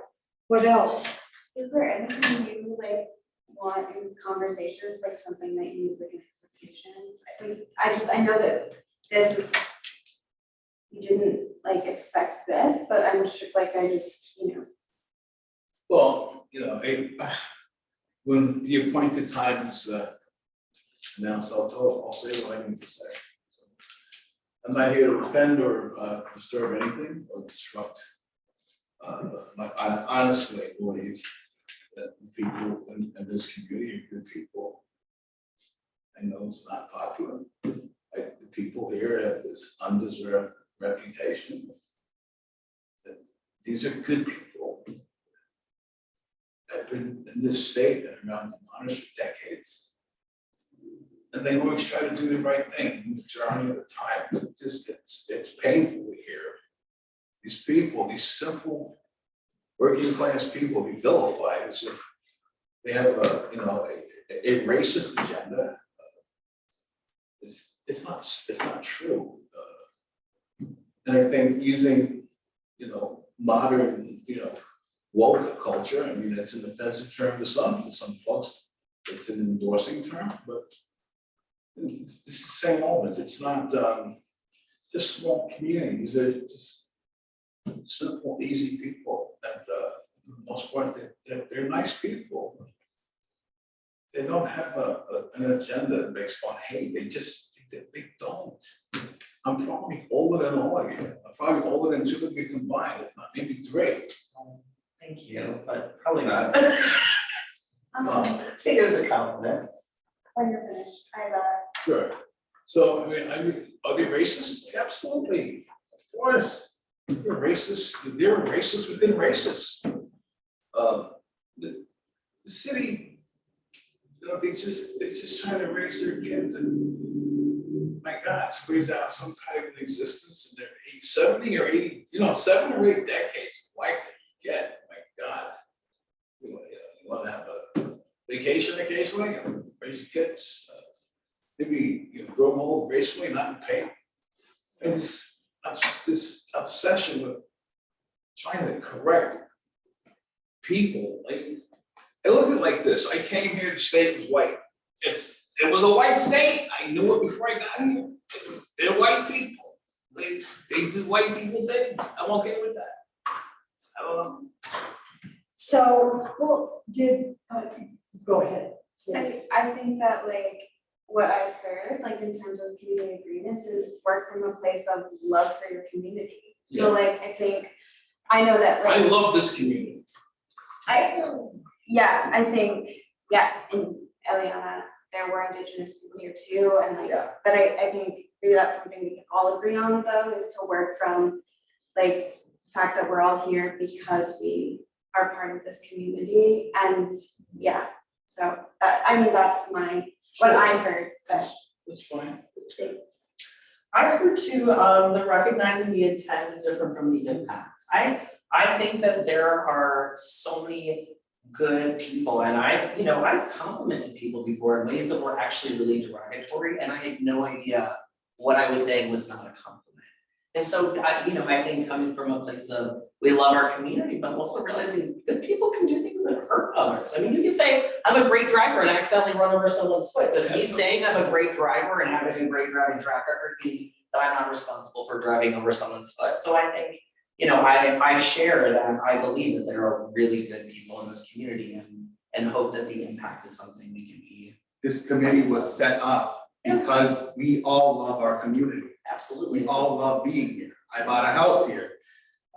S2: what else?
S1: Is there anything you like want in conversations, like something that you like an expectation? I know that this is, you didn't like expect this, but I'm sure, like, I just,
S6: Well, when the appointed time is announced, I'll say what I need to say. So, I'm not here to offend or disturb anything or disrupt. I honestly believe that the people in this community are good people. I know it's not popular. The people here have this undeserved reputation. That these are good people. I've been in this state and around honors for decades. And they always try to do the right thing. The majority of the time, it's painful to hear these people, these simple working class people be vilified as if they have a racist agenda. It's not true. And I think using modern woke culture, I mean, it's an offensive term to some folks. It's an endorsing term, but it's the same Albans. It's not. It's a small community. These are just simple, easy people, and for the most part, they're nice people. They don't have an agenda based on hate. They don't. I'm probably older than all of you. I'm probably older than two of you combined, if not maybe three.
S10: Thank you, but probably not. Take it as a compliment.
S1: when you're finished,
S6: Sure. So, I mean, are they racist? Absolutely, of course. They're racist, they're racist within racists. The city, they just trying to raise their kids and, my God, squeeze out some kind of an existence in their 70 or 80, 7 or 8 decades of life that you get, my God. You want to have a vacation occasionally, raise your kids, maybe grow them old gracefully, not in pain. And this obsession with trying to correct people, I look at it like this. I came here, the state was white. It was a white state. I knew it before I got here. They're white people. They do white people things. I'm okay with that. I don't know.
S2: So, go ahead,
S1: I
S2: please.
S1: think that what I've heard, in terms of community agreements, is work from a place of love for your community. So I know that
S6: I love this community.
S1: I think, in Eliana, there were Indigenous people here too, and but I think maybe that's something we can all agree on though, is to work from the fact that we're all here because we are part of this community, and so that's what I heard.
S6: That's fine, that's good.
S10: I heard too, that recognizing the intent is different from the impact. I think that there are so many good people, and I've complimented people before in ways that were actually really derogatory, and I had no idea what I was saying was not a compliment. And so, I think coming from a place of we love our community, but also realizing good people can do things that hurt others. I mean, you can say, I'm a great driver and accidentally run over someone's foot. Does me saying I'm a great driver and having a great driving track record mean that I'm not responsible for driving over someone's foot? So I think, I share that I believe that there are really good people in this community and hope that the impact is something we can be.
S3: This committee was set up because we all love our community.
S10: Absolutely.
S3: We all love being here. I bought a house here.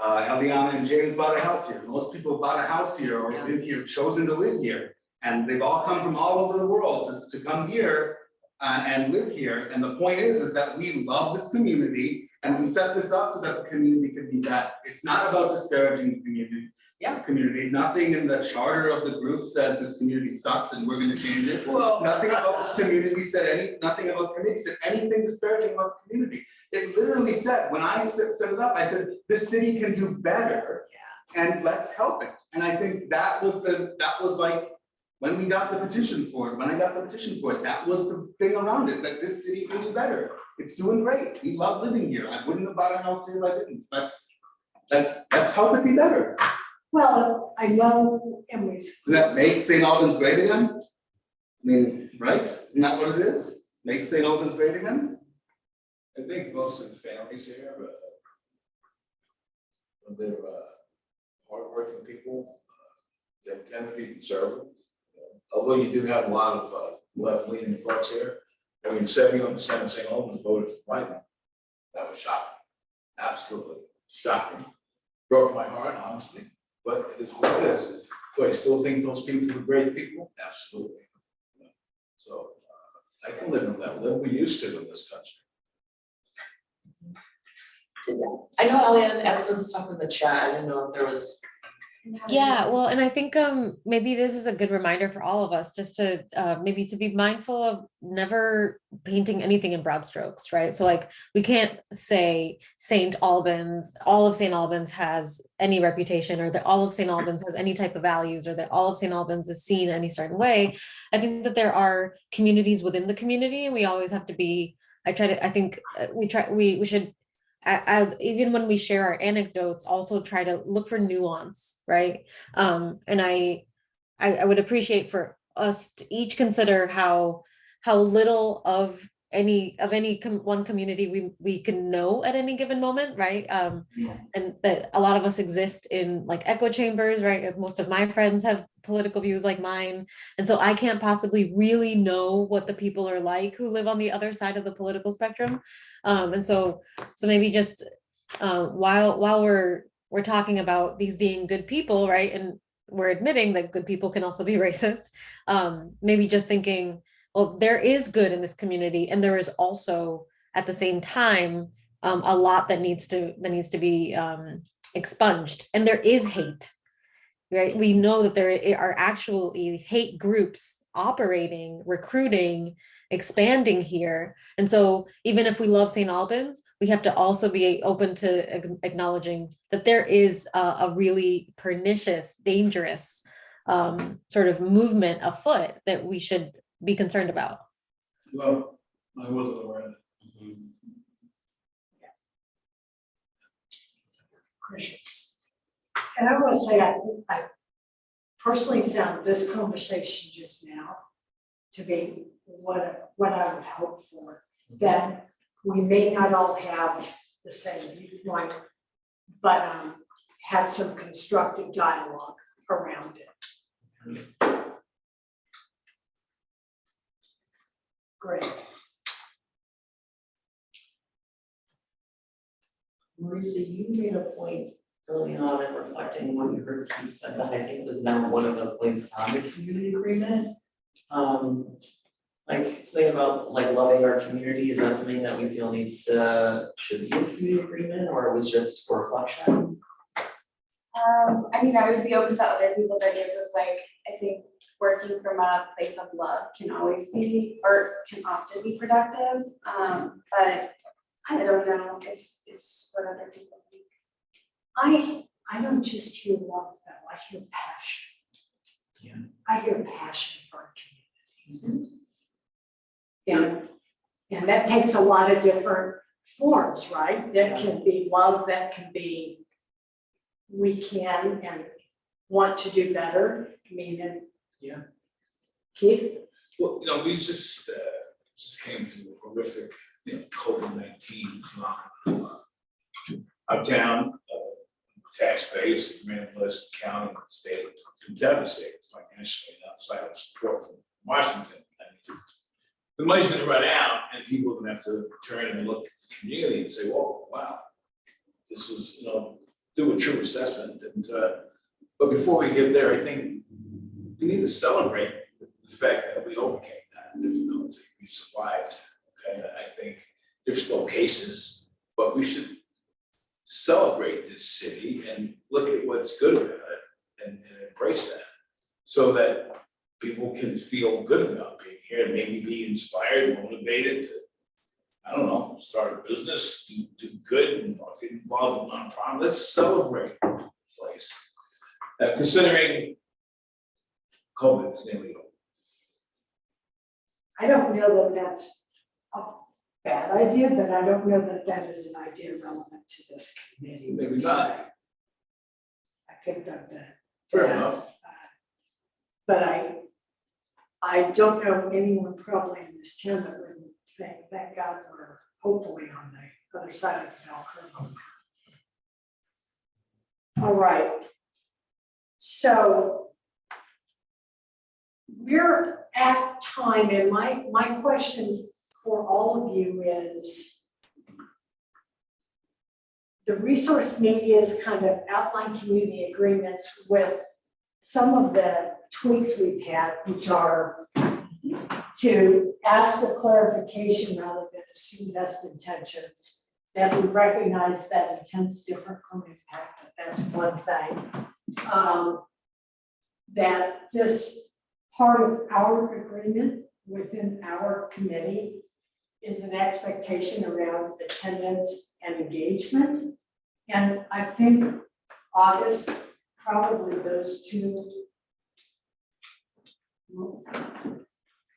S3: Eliana and James bought a house here. Most people bought a house here or live here, chosen to live here. And they've all come from all over the world to come here and live here. And the point is that we love this community And we set this up so that the community can be better. It's not about disparaging the community.
S10: Yeah.
S3: Community, nothing in the charter of the group says this community sucks and we're gonna change it.
S10: Well,
S3: Nothing about this community said nothing about the community said anything disparaging about the community. It literally said, when I set it up, I said, this city can do better. And let's help it. And I think that was like, when we got the petitions for it, when I got the petitions for it, that was the thing around it, that this city can do better. It's doing great. We love living here. I wouldn't have bought a house here if I didn't, but let's help it be better.
S2: Well, I know, and we've.
S3: Doesn't that make St. Albans great again? I mean, right? Isn't that what it is? Make St. Albans great again?
S6: I think most of the families here, a bit of hardworking people, they tend to be conservative. Although you do have a lot of left-leaning folks here. I mean, 71% of St. Albans voted for Biden. That was shocking, absolutely shocking. Broke my heart, honestly, but it is what it is. Do I still think those people are great people? Absolutely. So I can live in that, live we used to in this country.
S10: I know Elian had some stuff in the chat. I didn't know if there was.
S7: Yeah, well, and I think maybe this is a good reminder for all of us just to maybe to be mindful of never painting anything in broad strokes, right? So like we can't say all of St. Albans has any reputation, or that all of St. Albans has any type of values, or that all of St. Albans is seen any certain way. I think that there are communities within the community, and we always have to be, we should, even when we share our anecdotes, also try to look for nuance, right? And I would appreciate for us to each consider how little of one community we can know at any given moment, right? And that a lot of us exist in like echo chambers, right? Most of my friends have political views like mine, and so I can't possibly really know what the people are like who live on the other side of the political spectrum. And so maybe just while we're talking about these being good people, right? And we're admitting that good people can also be racist. Maybe just thinking, well, there is good in this community, and there is also at the same time a lot that needs to be expunged, and there is hate, right? We know that there are actually hate groups operating, recruiting, expanding here. And so even if we love St. Albans, we have to also be open to acknowledging that there is a really pernicious, dangerous sort of movement afoot that we should be concerned about.
S6: Well, I wasn't aware of it.
S2: Gracious. And I want to say, I personally found this conversation just now to be what I would hope for, that we may not all have the same viewpoint, but have some constructive dialogue around it. Great.
S10: Marisa, you made a point early on in reflecting when you heard Keith said that I think was now one of the points on the community agreement. Like something about like loving our community, is that something that we feel should be a community agreement, or it was just a reflection?
S1: I mean, I would be open to other people's ideas of like, I think working from a place of love can always be, or can often be productive. But I don't know, it's what other people think.
S2: I don't just hear love though, I hear passion.
S10: Yeah.
S2: I hear passion for our community. And that takes a lot of different forms, right? That can be love, that can be we can and want to do better. I mean, and
S6: Yeah.
S2: Keith?
S6: Well, we just came through a horrific, COVID-19 phenomenon. Our town, taxpayers, the list, county, state, devastated financially outside of support from Washington. I mean, the money's gonna run out, and people are gonna have to turn and look at the community and say, "Whoa, wow, this was, do a true assessment." And but before we get there, I think we need to celebrate the fact that we overcame that difficulty. We survived. Okay, I think there's still cases but we should celebrate this city and look at what's good about it and embrace that. So that people can feel good about being here and maybe be inspired, motivated to, I don't know, start a business, do good and get involved in nonprofit. Let's celebrate the place. Considering COVID's nearly over.
S2: I don't know that that's a bad idea, but I don't know that that is an idea relevant to this committee.
S6: Maybe not.
S2: I think that.
S6: Fair enough.
S2: But I don't know anyone probably in this town that would think, thank God we're hopefully on the other side of the bell curve on that. All right. So we're at time, and my question for all of you is, the resource media's kind of outline community agreements with some of the tweaks we've had, which are to ask for clarification rather than assume best intentions, that we recognize that intent's different from impact, that's one thing. That this part of our agreement within our committee is an expectation around attendance and engagement. And I think August, probably those two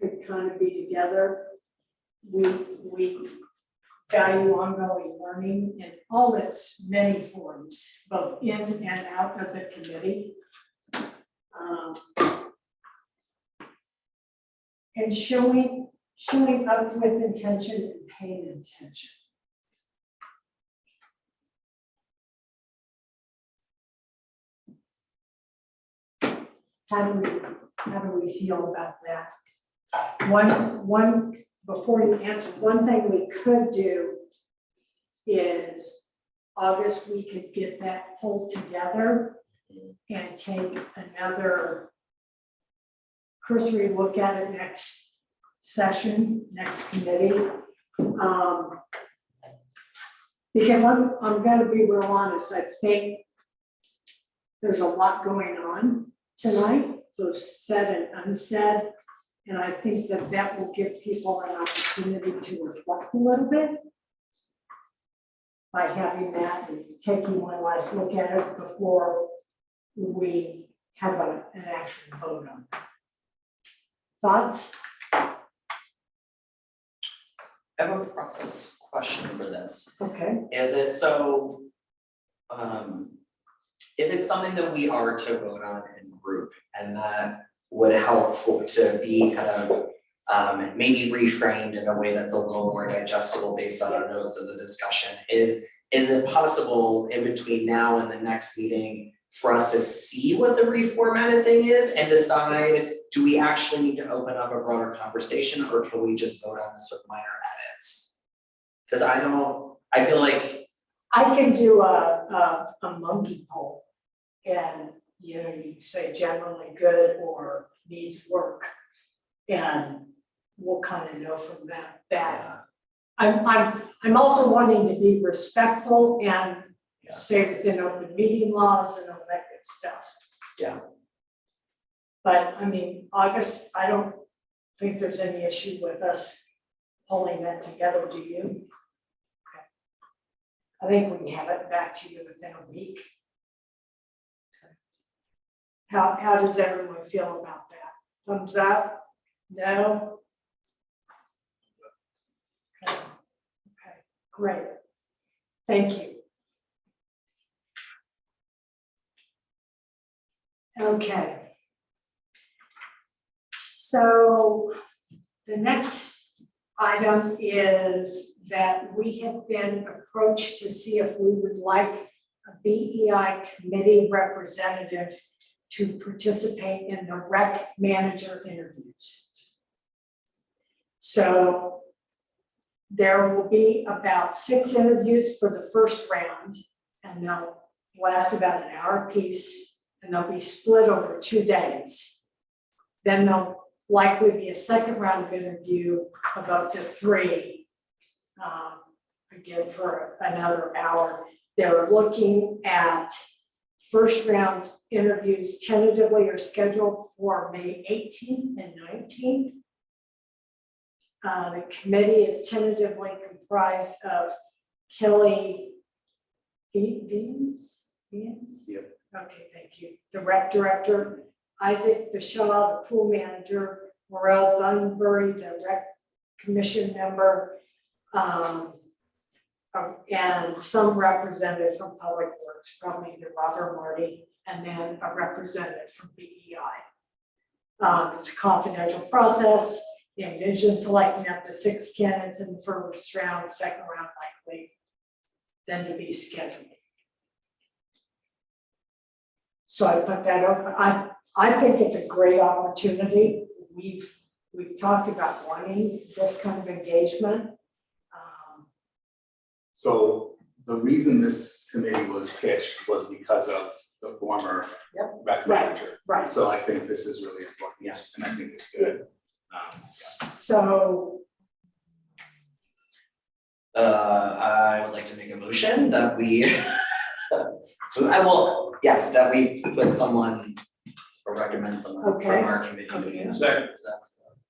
S2: could kind of be together. We value ongoing learning in all its many forms, both in and out of the committee. And showing up with intention and paying attention. How do we feel about that? One before you answer, one thing we could do is August, we could get that pulled together and take another cursory look at it next session, next committee. Because I'm gonna be real honest, I think there's a lot going on tonight, both said and unsaid. And I think that will give people an opportunity to reflect a little bit by having that and taking one last look at it before we have an actual vote on it. Thoughts?
S10: I have a process question for this.
S2: Okay.
S10: Is it so, if it's something that we are to vote on in group and that would help to be kind of maybe reframed in a way that's a little more digestible based on our notes of the discussion, is it possible in between now and the next meeting for us to see what the reformatted thing is and decide, do we actually need to open up a broader conversation or can we just vote on this with minor edits? Because I feel like
S2: I can do a monkey poll and you say generally good or needs work. And we'll kind of know from that. I'm also wanting to be respectful and stay within open meeting laws and all that good stuff.
S10: Yeah.
S2: But I mean, August, I don't think there's any issue with us pulling that together, do you? Okay. I think we can have it back to you within a week. How does everyone feel about that? Thumbs up? No? Okay, great. Thank you. Okay. So the next item is that we have been approached to see if we would like a BEI committee representative to participate in the rec manager interviews. So there will be about 6 interviews for the first round, and they'll last about an hour apiece, and they'll be split over 2 days. Then there'll likely be a second round of interview of up to 3. again for another hour. They're looking at first rounds interviews tentatively are scheduled for May 18th and 19th. The committee is tentatively comprised of Kelly Beans?
S3: Yep.
S2: Okay, thank you. The rec director, Isaac Bishaw, the pool manager, Morel Bunbury, the rec commission member, and some representative from Public Works, probably either Robert or Marty, and then a representative from BEI. It's a confidential process. They envision selecting up to 6 candidates in the first round, second round likely then to be scheduled. So I put that up. I think it's a great opportunity. We've talked about wanting this kind of engagement.
S3: So the reason this committee was pitched was because of the former rec manager.
S2: Right.
S3: So I think this is really important.
S10: Yes.
S3: And I think it's good.
S2: So
S10: I would like to make a motion that we, that we put someone or recommend someone
S2: Okay.
S10: from our committee.
S2: Okay.
S6: Second.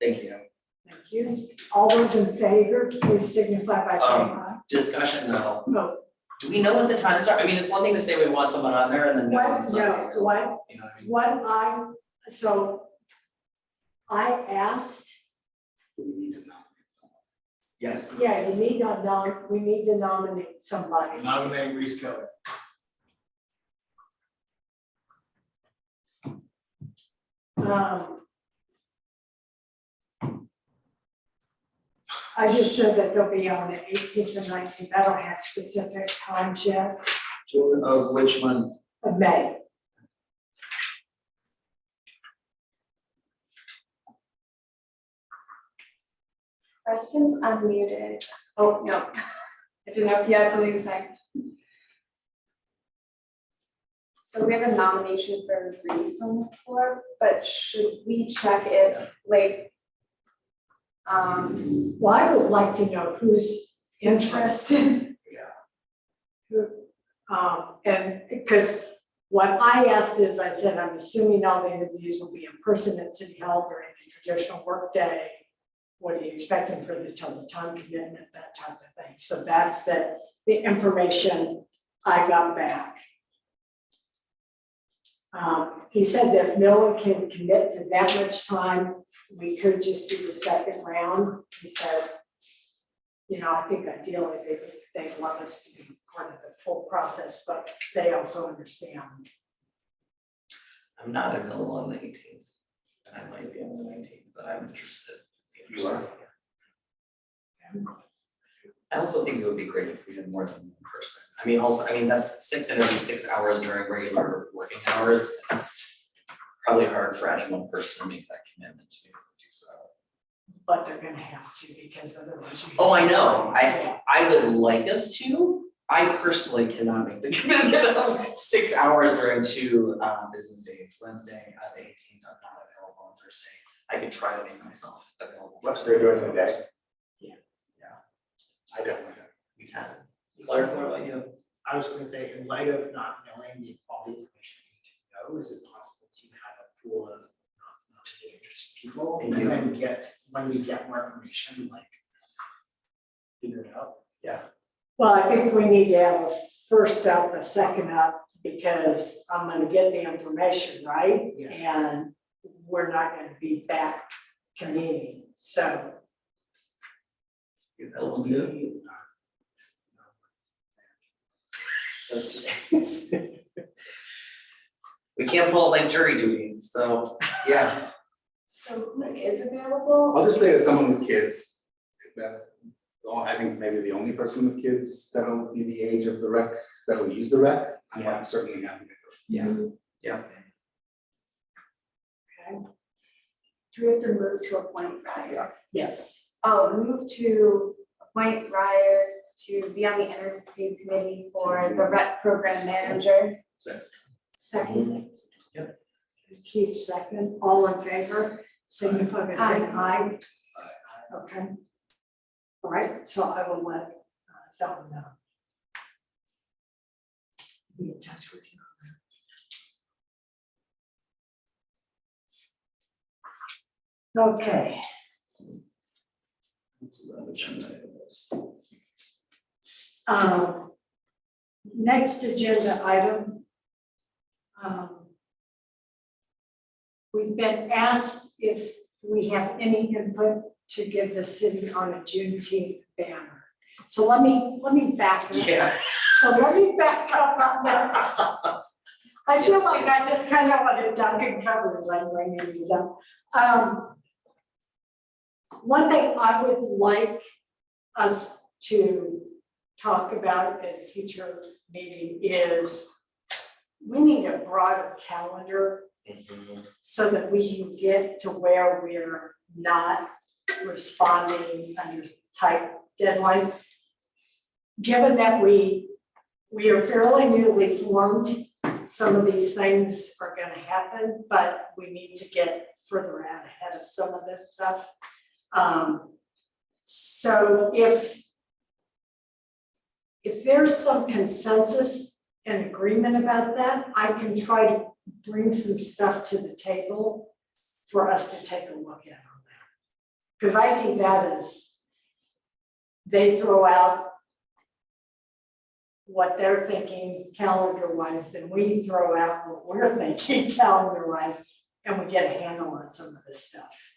S10: Thank you.
S2: thank you. All those in favor, please signify by saying aye.
S10: Discussion though,
S2: No,
S10: do we know what the times are? I mean, it's one thing to say we want someone on there and then no
S2: what,
S10: one's
S2: no,
S10: on it.
S2: what,
S10: You know what I mean?
S2: so I asked,
S3: We need to nominate someone.
S10: Yes.
S2: yeah, we need to nominate somebody.
S6: Nominate Reese Kelly.
S2: I just said that they'll be on the 18th and 19th. I don't have specific times yet
S10: June of which month?
S2: of May.
S1: Preston's unmuted. Oh, no. I didn't know if you had something to say. So we have a nomination for Reese on the floor, but should we check if, like,
S2: Well, I would like to know who's interested.
S10: Yeah.
S2: And because what I asked is, I said, I'm assuming all the interviews will be in person at City Hall during the traditional workday. What are you expecting for the time commitment, that type of thing? So that's the information I got back. He said that if no one can commit to that much time, we could just do the second round. He said, I think ideally they'd love us to be part of the full process, but they also understand.
S10: I'm not available on the 18th, and I might be on the 19th, but I'm interested.
S3: You are?
S10: I also think it would be great if we did more than one person. I mean, that's 6 interviews, 6 hours during regular working hours. It's probably hard for any one person to make that commitment to be able to do so.
S2: But they're gonna have to, because otherwise you.
S10: Oh, I know. I would like us to. I personally cannot make the commitment of 6 hours during 2 business days. Wednesday, the 18th, I'm not available on Thursday. I could try to make myself available.
S3: What's there during the day?
S10: Yeah.
S3: I definitely can.
S10: We can. Clark, what about you?
S4: I was just gonna say, in light of not knowing all the information we need to know, is it possible to have a pool of not really interested people?
S10: Thank
S4: And
S10: you.
S4: then when we get more information, like, figure it out?
S10: Yeah.
S2: Well, I think we need to have a first up, a second up, because I'm gonna get the information, right?
S4: Yeah.
S2: And we're not gonna be back convening, so.
S10: You available to? Those 2 days. We can't pull it like jury duty, so, yeah.
S1: so who is available?
S3: I'll just say as someone with kids, I think maybe the only person with kids that'll be the age of the rec, that'll use the rec, I'm certainly happy to go.
S10: Yeah. Yeah.
S2: Okay.
S1: Do we have to move to appoint Ryer?
S2: Yes.
S1: Oh, move to appoint Ryer to be on the interview committee for the rec program manager. Second.
S2: Keith second, all in favor, signify by saying aye. Okay. All right, so I will let don't know. Be in touch with you. Okay.
S10: That's another agenda items.
S2: Next agenda item. We've been asked if we have any input to give the city on a Juneteenth banner. So let me back up.
S10: Yeah.
S2: So let me back up on that. I feel like I just kind of want to duck and cover as I'm bringing these up. One thing I would like us to talk about at a future meeting is we need a broader calendar so that we can get to where we're not responding under tight deadlines. Given that we are fairly newly formed, some of these things are gonna happen, but we need to get further out ahead of some of this stuff. So if there's some consensus and agreement about that, I can try to bring some stuff to the table for us to take a look at on that. Because I see that as they throw out what they're thinking calendar-wise, then we throw out what we're thinking calendar-wise, and we get a handle on some of this stuff.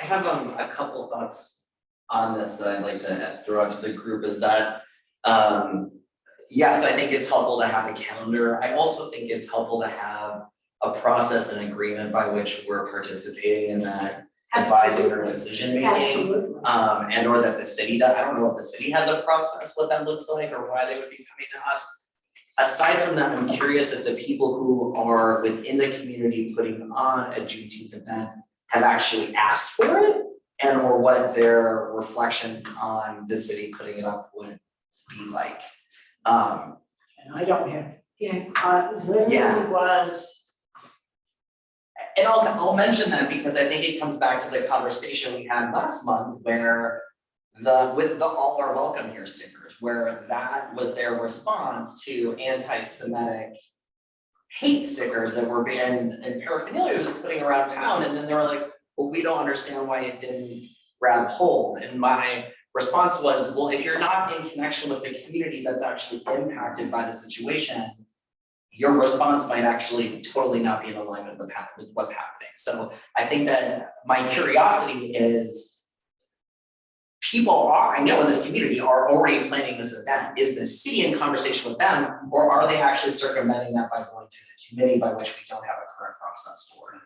S10: I have a couple thoughts on this that I'd like to throw out to the group is that, yes, I think it's helpful to have a calendar. I also think it's helpful to have a process and agreement by which we're participating in that advising or decision making.
S2: Absolutely.
S10: And or that the city does. I don't know if the city has a process, what that looks like, or why they would be coming to us. Aside from that, I'm curious if the people who are within the community putting on a Juneteenth event have actually asked for it, and or what their reflections on the city putting it up would be like.
S2: And I don't have, literally
S10: Yeah.
S2: was.
S10: And I'll mention that because I think it comes back to the conversation we had last month where with the all are welcome here stickers, where that was their response to anti-Semitic hate stickers that were being, and paraphernalia was putting around town, and then they were like, well, we don't understand why it didn't grab hold. And my response was, well, if you're not in connection with the community that's actually impacted by the situation, your response might actually totally not be in alignment with what's happening. So I think that my curiosity is, I know in this community are already planning this event. Is the city in conversation with them, or are they actually circumventing that by going through the committee by which we don't have a current process for?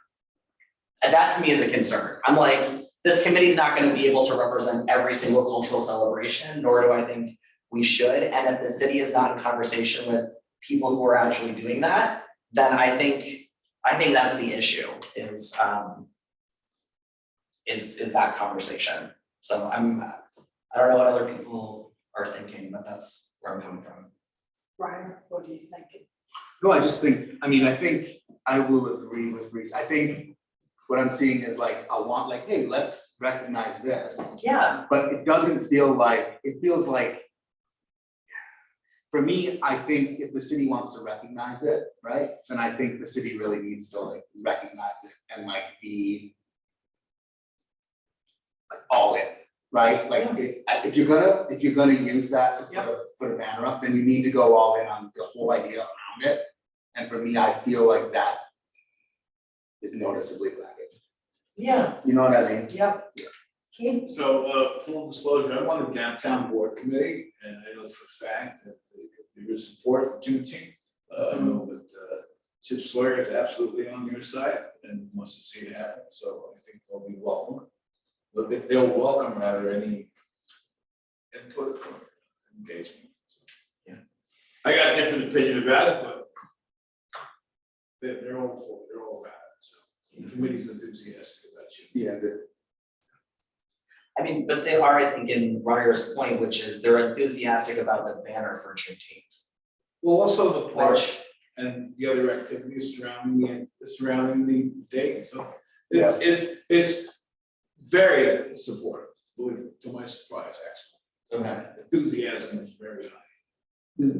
S10: And that to me is a concern. I'm like, this committee is not going to be able to represent every single cultural celebration, nor do I think we should. And if the city is not in conversation with people who are actually doing that, then I think that's the issue is that conversation. So I don't know what other people are thinking, but that's where I'm coming from.
S2: Brian, what do you think?
S3: No, I think I will agree with Reese. I think what I'm seeing is like, I want like, hey, let's recognize this.
S10: Yeah.
S3: But it doesn't feel like, it feels like, for me, I think if the city wants to recognize it, right, then I think the city really needs to like recognize it and like be like all in, right? Like if you're gonna use that to put a banner up, then you need to go all in on the whole idea around it. And for me, I feel like that is noticeably lacking.
S2: Yeah.
S3: You know what I mean?
S2: Yep. Keith?
S6: So, full disclosure, I'm on the downtown board committee, and I know for a fact that there is support for Juneteenth. I know that Chip Sawyer is absolutely on your side and wants to see it happen, so I think they'll be welcome. But they'll welcome rather any input or engagement.
S10: Yeah.
S6: I got a different opinion about it, but they're all about it, so the committee's enthusiastic about you.
S3: Yeah.
S10: I mean, but they are, I think, in Ryer's point, which is they're enthusiastic about the banner for Juneteenth.
S6: Well, also the park and the other activities surrounding the date, so it's very supportive, believe it, to my surprise, actually.
S10: Okay.
S6: Enthusiasm is very high.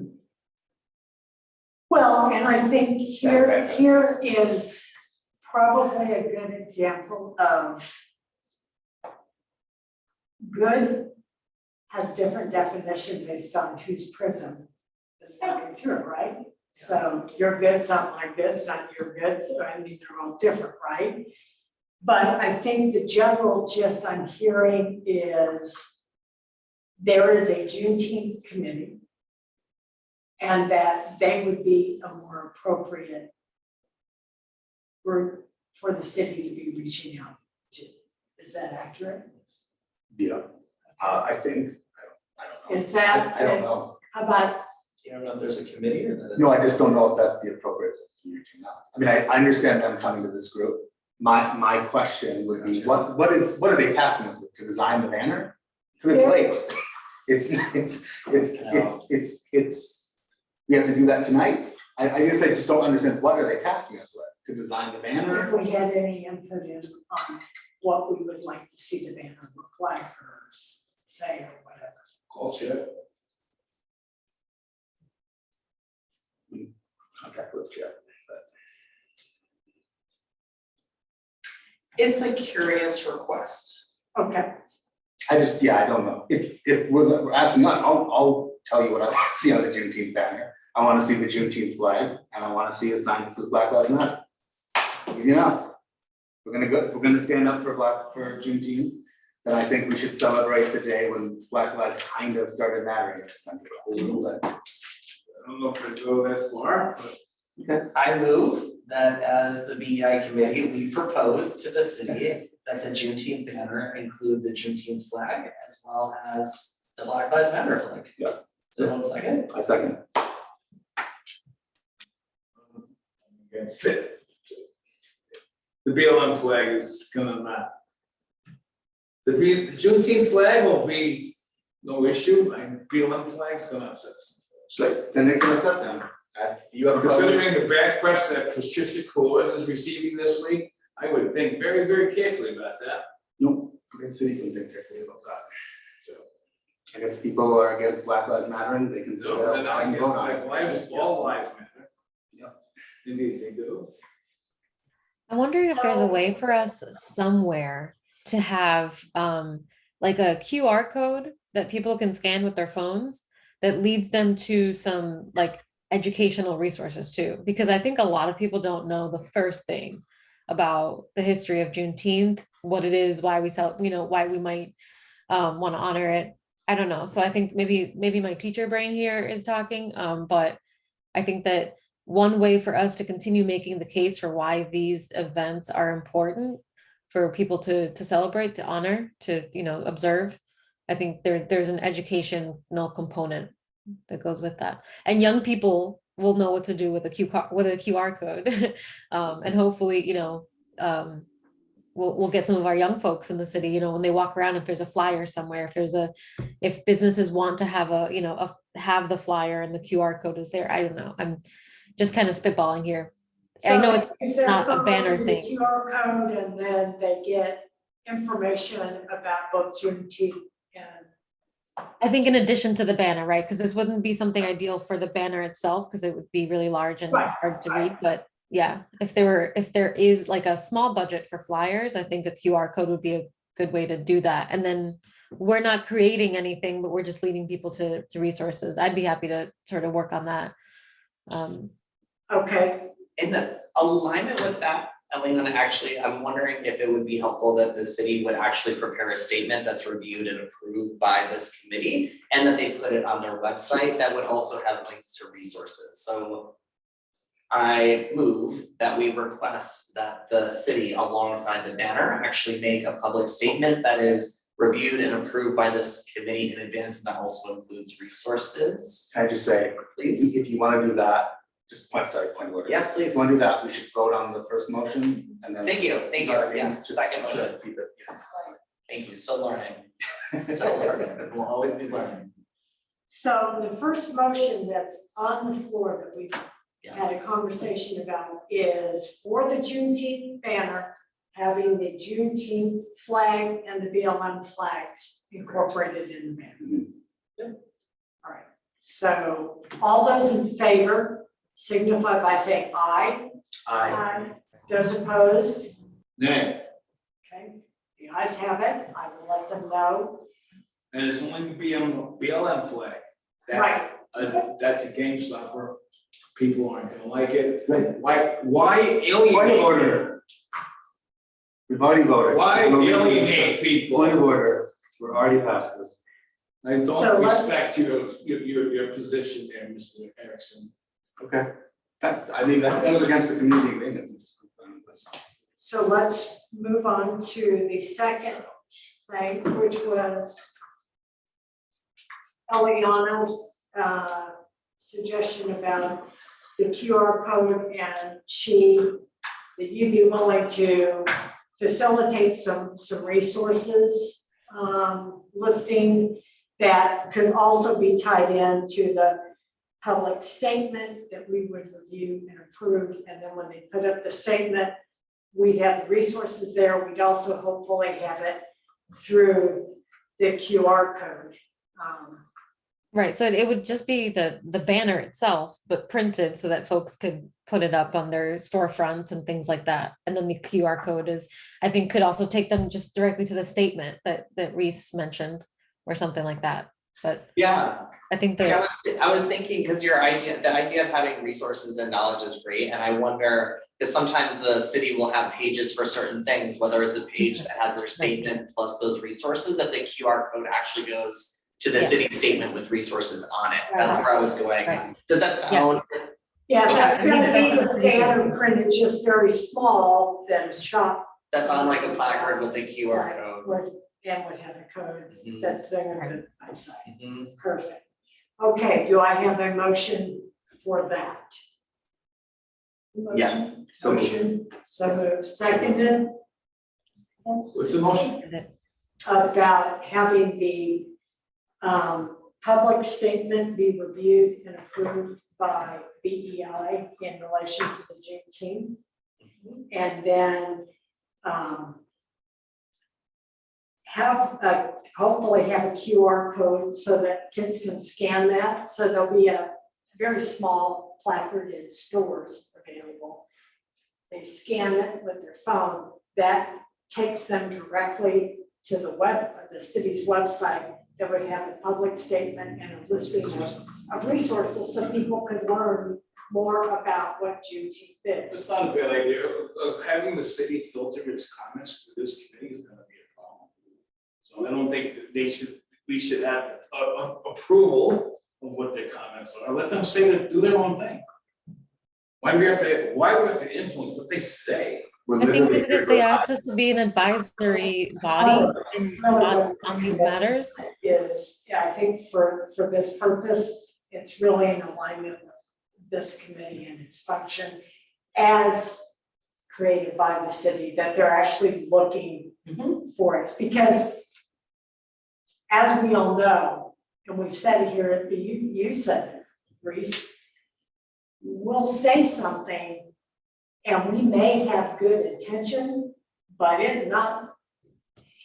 S2: Well, and I think here is probably a good example of good has different definition based on whose prism is looking through, right? So your good's not my good, it's not your good, so I mean, they're all different, right? But I think the general gist I'm hearing is there is a Juneteenth committee and that they would be a more appropriate group for the city to be reaching out to. Is that accurate?
S3: Yeah, I think, I don't know.
S2: Is that,
S3: I don't know.
S2: how about,
S10: You don't know if there's a committee or that?
S3: No, I just don't know if that's the appropriate place to be reaching out. I mean, I understand them coming to this group. My question would be, what are they tasking us with, to design the banner? Because it's late. We have to do that tonight. I guess I just don't understand, what are they tasking us with? To design the banner?
S2: if we had any input in on what we would like to see the banner look like or say or whatever.
S6: Call Chip.
S3: Contract with Jeff.
S10: It's a curious request.
S2: Okay,
S3: I don't know. If we're asking us, I'll tell you what I want to see on the Juneteenth banner. I want to see the Juneteenth flag, and I want to see a sign that says Black Lives Matter. Easy enough. We're gonna stand up for Juneteenth, then I think we should celebrate the day when Black lives kind of started mattering in this country. A little bit.
S6: I don't know if I go that far, but
S3: Okay.
S10: I move that as the BEI committee, we propose to the city that the Juneteenth banner include the Juneteenth flag as well as the Black Lives Matter flag.
S3: Yeah.
S10: So 1 second.
S3: A second.
S6: against it. The BLM flag is gonna not. The Juneteenth flag will be no issue, and BLM flag's gonna upset some folks.
S3: So then they can accept them. You have a problem?
S6: Considering the bad press that Patricia Coors is receiving this week, I would think very, very carefully about that.
S3: Nope, the city can think carefully about that. So, and if people are against Black Lives Matter, they can say
S6: No,
S3: that.
S6: they're not
S3: and
S6: against
S3: vote on
S6: Black
S3: it.
S6: lives, all lives matter.
S3: Yep.
S6: Indeed, they do.
S7: I'm wondering if there's a way for us somewhere to have like a QR code that people can scan with their phones that leads them to some like educational resources too, because I think a lot of people don't know the first thing about the history of Juneteenth, what it is, why we why we might want to honor it. I don't know. So I think maybe my teacher brain here is talking, but I think that one way for us to continue making the case for why these events are important for people to celebrate, to honor, to observe. I think there's an educational component that goes with that, and young people will know what to do with a QR code, and hopefully we'll get some of our young folks in the city, when they walk around, if there's a flyer somewhere, if businesses want to have have the flyer and the QR code is there. I don't know. I'm just kind of spitballing here. I know it's not a banner thing.
S2: QR code and then they get information about both Juneteenth and.
S7: I think in addition to the banner, right? Because this wouldn't be something ideal for the banner itself because it would be really large and hard to read. But yeah, if there is like a small budget for flyers, I think a QR code would be a good way to do that. And then we're not creating anything, but we're just leading people to resources. I'd be happy to sort of work on that.
S2: Okay.
S10: In alignment with that, Elena, actually, I'm wondering if it would be helpful that the city would actually prepare a statement that's reviewed and approved by this committee, and that they put it on their website that would also have links to resources. So I move that we request that the city, alongside the banner, actually make a public statement that is reviewed and approved by this committee in advance, and that also includes resources.
S3: Can I just say,
S10: Please.
S3: if you want to do that, just point of order.
S10: Yes,
S3: If
S10: please.
S3: you want to do that, we should vote on the first motion and then.
S10: Thank you, thank you.
S3: what I mean?
S10: Yes,
S3: Just
S10: second
S3: to
S10: motion.
S3: keep it,
S10: Thank you, still learning. Still learning, we'll always be learning.
S2: So the first motion that's on the floor that we had
S10: Yes,
S2: a conversation about is for the Juneteenth banner having the Juneteenth flag and the BLM flags incorporated in the banner. All right, so all those in favor signify by saying aye. Aye. Those opposed?
S6: Nay,
S2: Okay, the ayes have it. I will let them know.
S6: and it's only the BLM flag.
S2: Right.
S6: That's a game stopper. People aren't gonna like it. Why alienate?
S3: Point of order. We've already voted.
S6: Why
S3: No reason to
S6: alienate
S3: discuss.
S6: people?
S3: Point of order, we're already past this.
S6: I
S2: So
S6: don't
S2: let's-
S6: respect your position there, Mr. Erickson.
S3: Okay, I mean, that goes against the community agreement.
S2: So let's move on to the second thing, which was Eliana's suggestion about the QR code, and that you'd be willing to facilitate some resources listing that could also be tied into the public statement that we would review and approve, and then when they put up the statement, we'd have the resources there. We'd also hopefully have it through the QR code.
S7: Right, so it would just be the banner itself, but printed so that folks could put it up on their storefronts and things like that. And then the QR code is, I think, could also take them just directly to the statement that Reese mentioned or something like that. But
S10: Yeah,
S7: I think
S10: like
S7: that,
S10: I was thinking, because the idea of having resources and knowledge is great, and I wonder, because sometimes the city will have pages for certain things, whether it's a page that has their statement plus those resources, if the QR code actually goes to the
S7: Yeah.
S10: city statement with resources on it. That's where I was going.
S7: Right.
S10: Does that sound?
S2: Yeah, so
S10: Okay.
S2: it's gonna be the banner printed just very small, that a shop
S10: That's on like a placard with the QR code.
S2: would have the code
S10: Mhm.
S2: that's there on the website.
S10: Mhm.
S2: Perfect. Okay, do I have a motion for that?
S10: Yeah.
S2: Motion, so moved, seconded,
S6: What's the motion?
S2: about having the public statement be reviewed and approved by BEI in relation to the Juneteenth. And then hopefully have a QR code so that kids can scan that. So there'll be a very small placard in stores available. They scan it with their phone. That takes them directly to the city's website that would have the public statement and a listing of resources so people could learn more about what Juneteenth
S6: It's
S2: is.
S6: not a bad idea of having the city filter its comments to this committee is gonna be a problem. So I don't think that we should have approval of what their comments are. Let them say that, do their own thing. Why do we have to influence what they say?
S7: I think because they asked us to be an advisory body on these matters.
S2: I think for this purpose, it's really in alignment with this committee and its function as created by the city, that they're actually looking for it. Because as we all know, and we've said it here, you said it, Reese, we'll say something and we may have good intention, but it not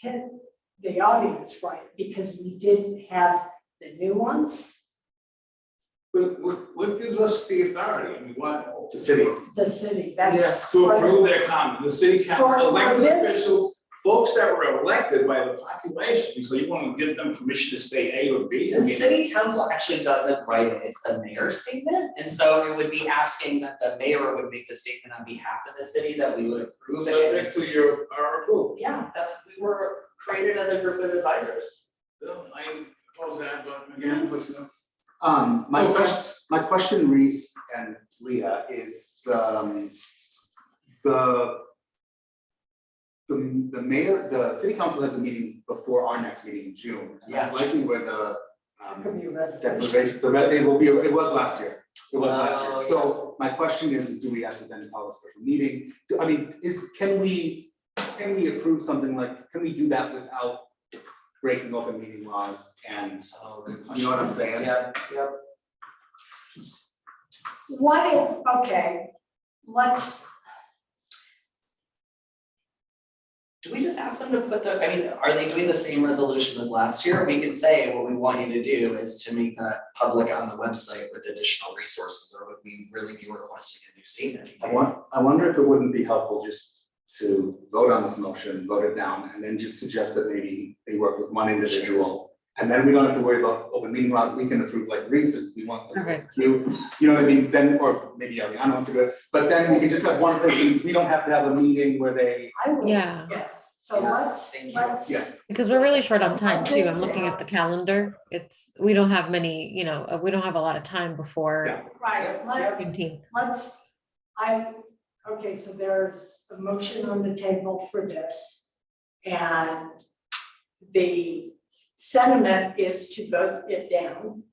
S2: hit the audience right because we didn't have the nuance.
S6: What gives us the authority? I mean, what?
S3: The city.
S2: The city, that's.
S6: To approve their comment, the city council,
S2: For
S6: elected
S2: this-
S6: officials, folks that were elected by the population, so you want to give them permission to say A or B? I
S10: The
S6: mean,
S10: city council actually doesn't write it, it's the mayor's statement, and so it would be asking that the mayor would make the statement on behalf of the city that we would approve it.
S6: subject to our approval.
S10: Yeah, we were created as a group of advisors.
S6: Well, I oppose that, but again, listen.
S3: My question, Reese and Leah, is the mayor, the city council has a meeting before our next meeting in June. And that's likely where the
S2: Could be a resolution.
S3: declaration, it was last year. It was last year. So my question is do we have to then call a special meeting? I mean, can we approve something like, can we do that without breaking open meeting laws and, you know what I'm saying?
S10: Yeah.
S2: What if, okay, let's.
S10: do we just ask them to put the, I mean, are they doing the same resolution as last year? We could say what we want you to do is to make that public on the website with additional resources, or would we really be requesting a new statement?
S3: I wonder if it wouldn't be helpful just to vote on this motion, vote it down, and then just suggest that maybe they work with one individual. And then we don't have to worry about open meeting laws. We can approve like reasons we want them to
S7: Perfect.
S3: do. You know what I mean? Then, or maybe Eliana wants to do it, but then we can just have one person. We don't have to have a meeting where they.
S2: I will,
S7: Yeah.
S2: yes, so
S10: Yes, thank you.
S3: Yeah.
S7: Because we're really short on time too. I'm looking at the calendar. We don't have many, we don't have a lot of time before
S3: Yeah.
S2: right,
S7: Juneteenth.
S2: okay, so there's a motion on the table for this. And the sentiment is to vote it down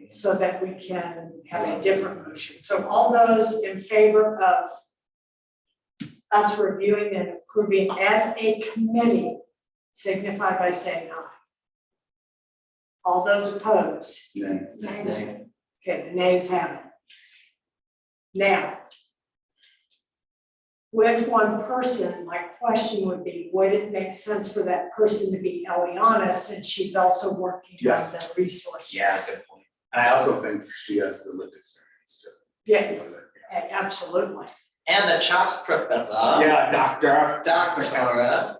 S2: so that we can have a different motion. So all those in favor of us reviewing and approving as a committee signify by saying aye. All those opposed?
S3: Nay.
S10: Nay.
S2: Okay, the nays have it. Now, with one person, my question would be, would it make sense for that person to be Eliana since she's also working on
S3: Yes.
S2: the resources?
S3: Yeah, good point. And I also think she has the lived experience too.
S2: Yeah, absolutely.
S10: And the chops professor.
S3: Yeah, doctor.
S10: Dr. Clara.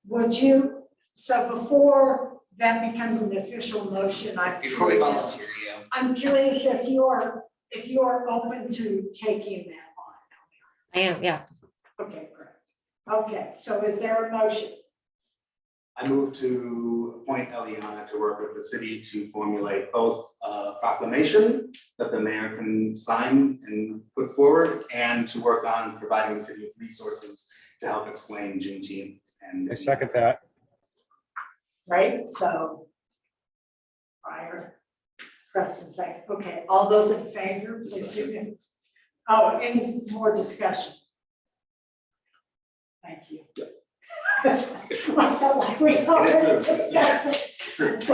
S2: Would you, so before that becomes an official motion,
S10: Before we volunteer you.
S2: I'm curious if you are open to taking that on.
S7: I am, yeah.
S2: Okay, great. Okay, so is there a motion?
S3: I move to appoint Eliana to work with the city to formulate both a proclamation that the mayor can sign and put forward, and to work on providing the city with resources to help explain Juneteenth. And
S8: I second that.
S2: Right, so. Prior, Preston second, okay, all those in favor, please signify. Oh, any more discussion? Thank you. I felt like we already discussed it.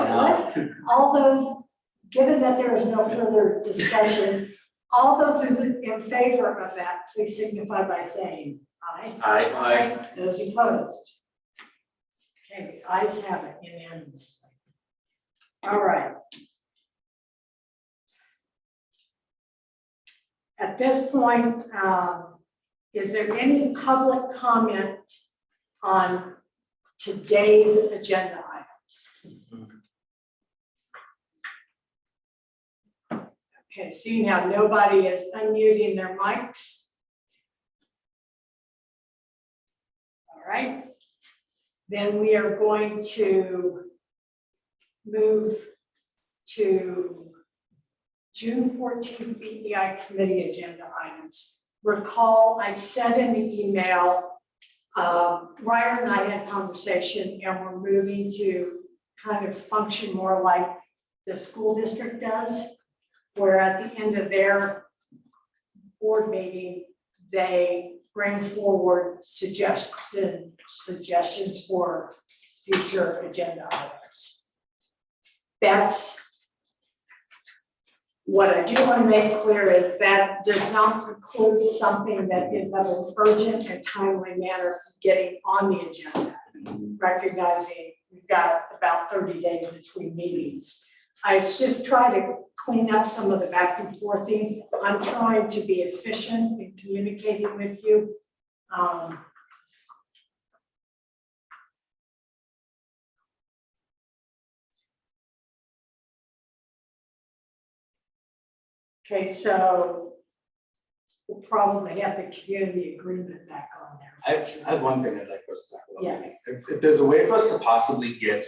S2: All those, given that there is no further discussion, all those in favor of that, please signify by saying aye.
S3: Aye.
S2: Those opposed? Okay, the ayes have it unanimously. All right. At this point, is there any public comment on today's agenda items? Okay, seeing how nobody is unmuting their mics. All right, then we are going to move to June 14th BEI Committee agenda items. Recall, I said in the email, Ryan and I had a conversation, and we're moving to kind of function more like the school district does, where at the end of their board meeting, they bring forward suggestions for future agenda items. That's what I do want to make clear is that does not preclude something that is of an urgent and timely manner from getting on the agenda, recognizing we've got about 30 days between meetings. I just try to clean up some of the back and forthing. I'm trying to be efficient in communicating with you. Okay, so we'll probably have the community agreement back on there.
S3: I have one thing I'd like us to talk about.
S2: Yes.
S3: If there's a way for us to possibly get,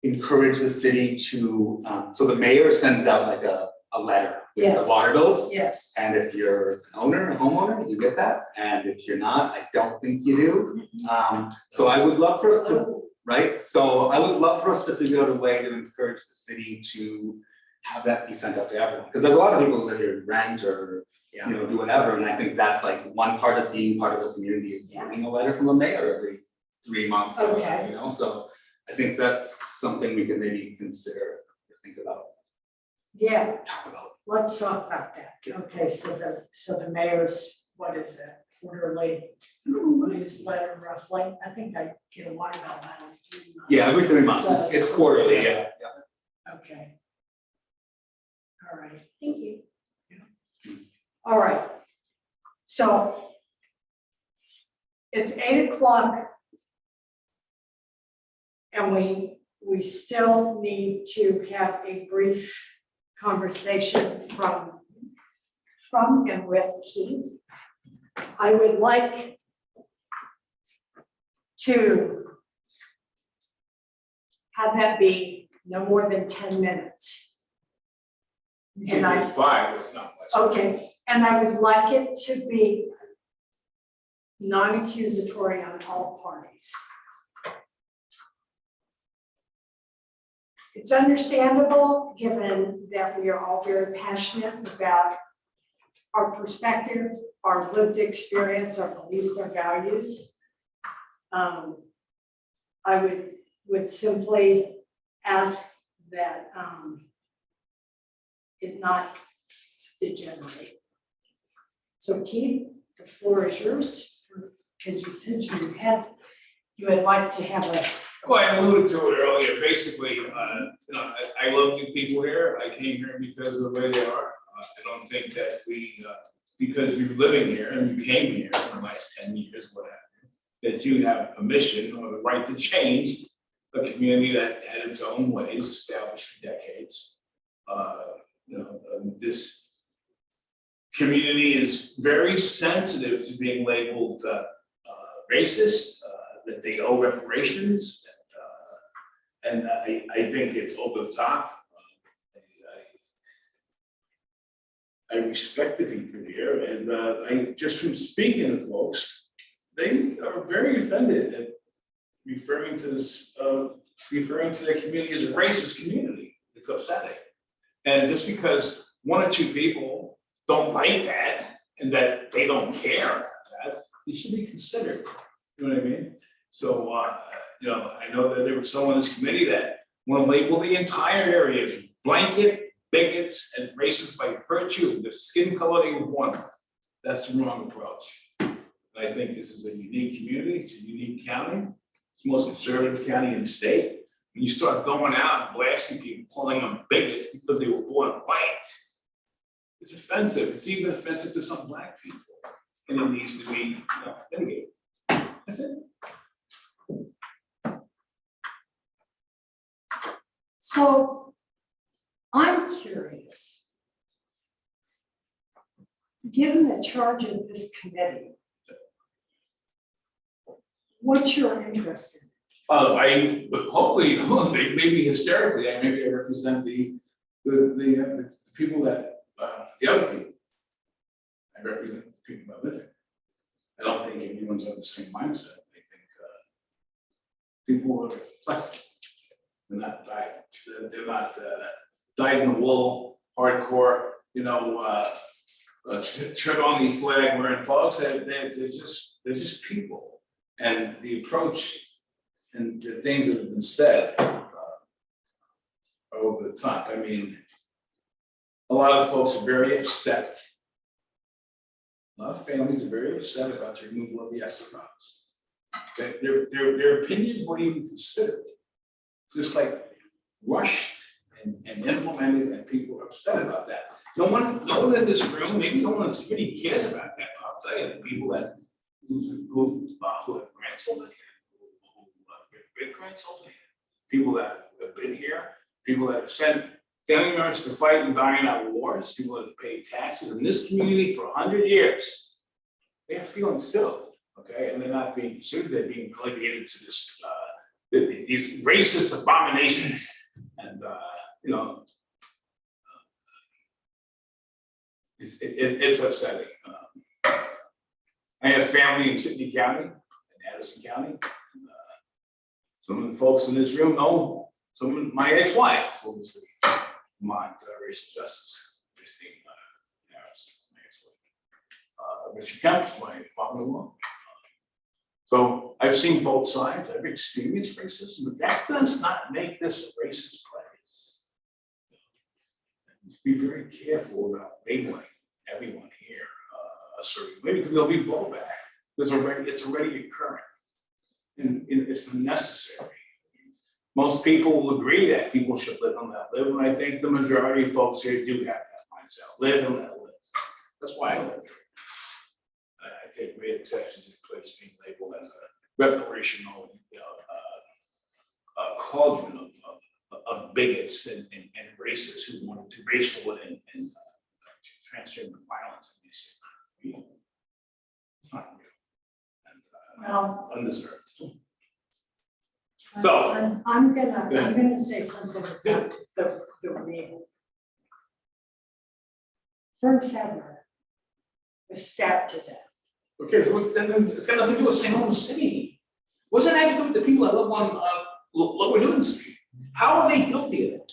S3: encourage the city to, so the mayor sends out like a letter with
S2: Yes.
S3: the water bills.
S2: Yes.
S3: And if you're an owner, a homeowner, you get that. And if you're not, I don't think you do. So I would love for us to, right? So I would love for us to figure out a way to encourage the city to have that be sent out to everyone. Because there's a lot of people who live here, rent or, you know, do whatever. And I think that's like one part of being part of the community is getting a letter from the mayor every 3 months. Or whatever, you know, so I think that's something we can maybe consider or think about.
S2: Yeah,
S3: Talk about.
S2: let's talk about that. Okay, so the mayor's, what is it, quarterly newsletter roughly. I think I get a watermelon out of it.
S3: Yeah, every 3 months, it's quarterly, yeah.
S2: Okay. All right,
S1: Thank you.
S2: all right. So it's 8 o'clock. And we still need to have a brief conversation from and with Keith. I would like to have that be no more than 10 minutes.
S6: You can do 5, it's not much.
S2: Okay, and I would like it to be non-accusatory on all parties. It's understandable, given that we are all very passionate about our perspective, our lived experience, our beliefs, our values. I would simply ask that it not degenerate. So Keith, the floor is yours, because you said you would like to have a.
S6: Well, I alluded to it earlier, basically, I love you people here, I came here because of the way they are. I don't think that because you're living here and you came here in the last 10 years, what have you, that you have a mission or the right to change a community that had its own ways established for decades. This community is very sensitive to being labeled racist, that they owe reparations, and I think it's over the top. I respect the people here, and I just from speaking to folks, they are very offended at referring to their community as a racist community. It's upsetting, and just because 1 or 2 people don't like that and that they don't care about that, it should be considered. You know what I mean? So I know that there was someone in this committee that want to label the entire area as blanket bigots and racist by virtue of the skin color they were born with. That's the wrong approach. And I think this is a unique community, it's a unique county. It's the most conservative county in the state. When you start going out and blasting people, calling them bigots because they were born white, it's offensive. It's even offensive to some Black people. And it needs to be mitigated. That's it.
S2: So I'm curious, given the charge of this committee, what's your interest in?
S6: Hopefully, maybe hysterically, maybe I represent the people that, the other people. I represent the people that live here. I don't think anyone's of the same mindset. I think people are flexible. They're not dyed in the wool, hardcore, tread on the flag wearing folks. They're just people. And the approach and the things that have been said are over the top. I mean, a lot of folks are very upset. A lot of families are very upset about the removal of the ESSER funds. Their opinions weren't even considered. It's just like rushed and implemented, and people are upset about that. No one in this room, maybe no one in this committee cares about that. I'll tell you, the people who have grandchildren here, who have great grandchildren here, people that have been here, people that have sent family members to fight and die in our wars, people that have paid taxes in this community for 100 years. They have feelings too, okay? And they're not being considered, they're being relegated to this, these racist abominations. And, it's upsetting. I have family in Chittenden County, in Addison County. And, some of the folks in this room know my ex-wife, obviously. Vermont racial justice, Christine Harris, my ex-wife. Richard Kemp's my father-in-law. So I've seen both sides. I've experienced racism, but that does not make this a racist place. Be very careful about labeling everyone here a certain way, because there'll be blowback. it's already occurring. And it's necessary. Most people will agree that people should live and let live, and I think the majority of folks here do have that mindset, live and let live. That's why I live here. I take great exception to the place being labeled as a reparational, cauldron of bigots and racists who want to do racial and transgender violence. And it's just not real. It's not real.
S2: Well,
S6: And undeserved. So-
S2: I'm gonna say something about the real. Fern Feather was stabbed to death.
S6: Okay, so it's got nothing to do with St. Albans City. What's that have to do with the people that live on Lower Newton Street? How are they guilty of it?